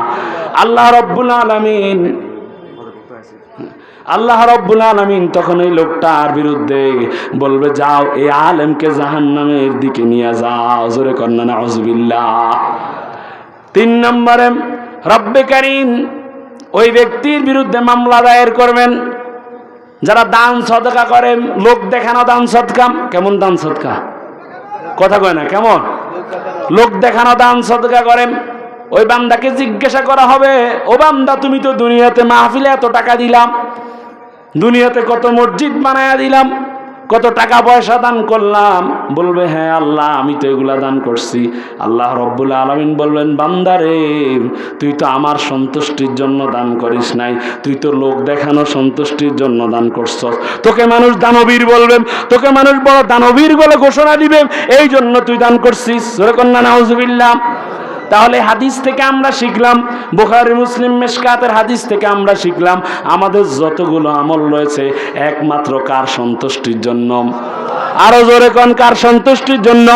আল্লাহ রব্বুল আলামিন, আল্লাহ রব্বুল আলামিন তখন এই লোকটার বিরুদ্ধে বলবে, যাও এই আলেমকে জাহান্নামের দিকে নিয়ে যাও। জোরে কন্যা নাউজুবিল্লাহ। 3 নম্বরে রব্বে কারীম ওই ব্যক্তির বিরুদ্ধে মামলা দায়ের করবেন যারা দান সদকা করেন, লোক দেখানো দান সদকা। কেমন দান সদকা? কথা কয় না, কেমন? লোক দেখানো দান সদকা করেন। ওই বান্দাকে জিজ্ঞাসা করা হবে, ও বান্দা, তুমি তো দুনিয়াতে মাহফিলে এত টাকা দিলাম, দুনিয়াতে কত মসজিদ বানায়া দিলাম, কত টাকা পয়সা দান করলাম। বলবে, হ্যাঁ আল্লাহ, আমি তো এগুলা দান করছি। আল্লাহ রব্বুল আলামিন বলবেন, বান্দারে, তুই তো আমার সন্তুষ্টির জন্য দান করিস নাই, তুই তো লোক দেখানো সন্তুষ্টির জন্য দান করছস। তোকে মানুষ দানবীর বলবেন, তোকে মানুষ বড় দানবীর বলে ঘোষণা দিবে, এই জন্য তুই দান করছিস। সূরা কন্যা নাউজুবিল্লাহ। তাহলে হাদিস থেকে আমরা শিখলাম, বুখারী মুসলিম মিশকাতের হাদিস থেকে আমরা শিখলাম, আমাদের যতগুলো আমল রয়েছে একমাত্র কার সন্তুষ্টির জন্য? আরো জোরে কোন, কার সন্তুষ্টির জন্য?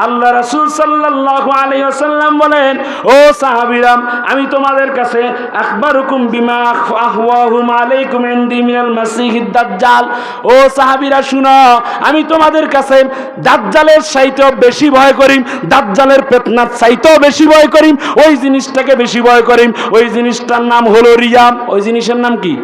আল্লাহ রাসূল সাল্লাল্লাহু আলাইহি ওয়াসাল্লাম বলেন, ও সাহাবীরা, আমি তোমাদের কাছে আখবারুকুম বিমা আখওয়াহুম আলাইকুম ইনদি মিনাল মাসিহিদ দাজ্জাল। ও সাহাবীরা শুনো, আমি তোমাদের কাছে দাজ্জালের চাইতেও বেশি ভয় করি, দাজ্জালের ফিতনার চাইতেও বেশি ভয় করি, ওই জিনিসটাকে বেশি ভয় করি। ওই জিনিসটার নাম হলো রিয়া। ওই জিনিসের নাম কি?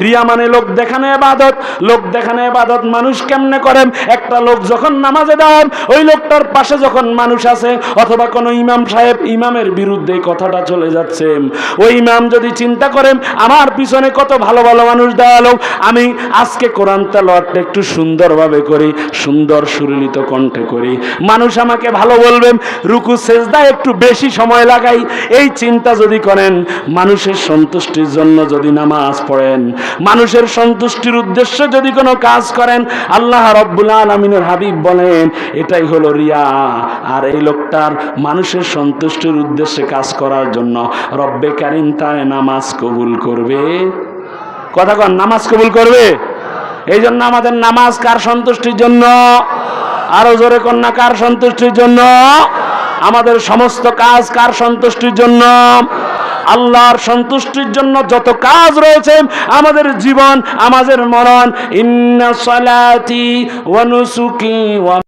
রিয়া মানে লোক দেখানো ইবাদত। লোক দেখানো ইবাদত মানুষ কেমনে করেন? একটা লোক যখন নামাজে দাঁড়ান, ওই লোকটার পাশে যখন মানুষ আছে, অথবা কোনো ইমাম সাহেব, ইমামের বিরুদ্ধে কথাটা চলে যাচ্ছে, ওই ইমাম যদি চিন্তা করেন আমার পিছনে কত ভালো ভালো মানুষ দাঁড়ালো, আমি আজকে কোরআন তেলাওয়াতটা একটু সুন্দরভাবে করি, সুন্দর সুললিত কণ্ঠে করি, মানুষ আমাকে ভালো বলবেন, রুকু সেজদায় একটু বেশি সময় লাগাই, এই চিন্তা যদি করেন, মানুষের সন্তুষ্টির জন্য যদি নামাজ পড়েন, মানুষের সন্তুষ্টির উদ্দেশ্যে যদি কোনো কাজ করেন, আল্লাহ রব্বুল আলামিনের হাবিব বলেন এটাই হলো রিয়া। আর এই লোকটার মানুষের সন্তুষ্টির উদ্দেশ্যে কাজ করার জন্য রব্বে কারীম তার নামাজ কবুল করবে। কথা কন, নামাজ কবুল করবে। এই জন্য আমাদের নামাজ কার সন্তুষ্টির জন্য? আরো জোরে কন্যা, কার সন্তুষ্টির জন্য? আমাদের সমস্ত কাজ কার সন্তুষ্টির জন্য? আল্লাহর সন্তুষ্টির জন্য যত কাজ রয়েছে, আমাদের জীবন, আমাদের মরণ, ইন্না সালাতি ওয়া নুসুকি ওয়া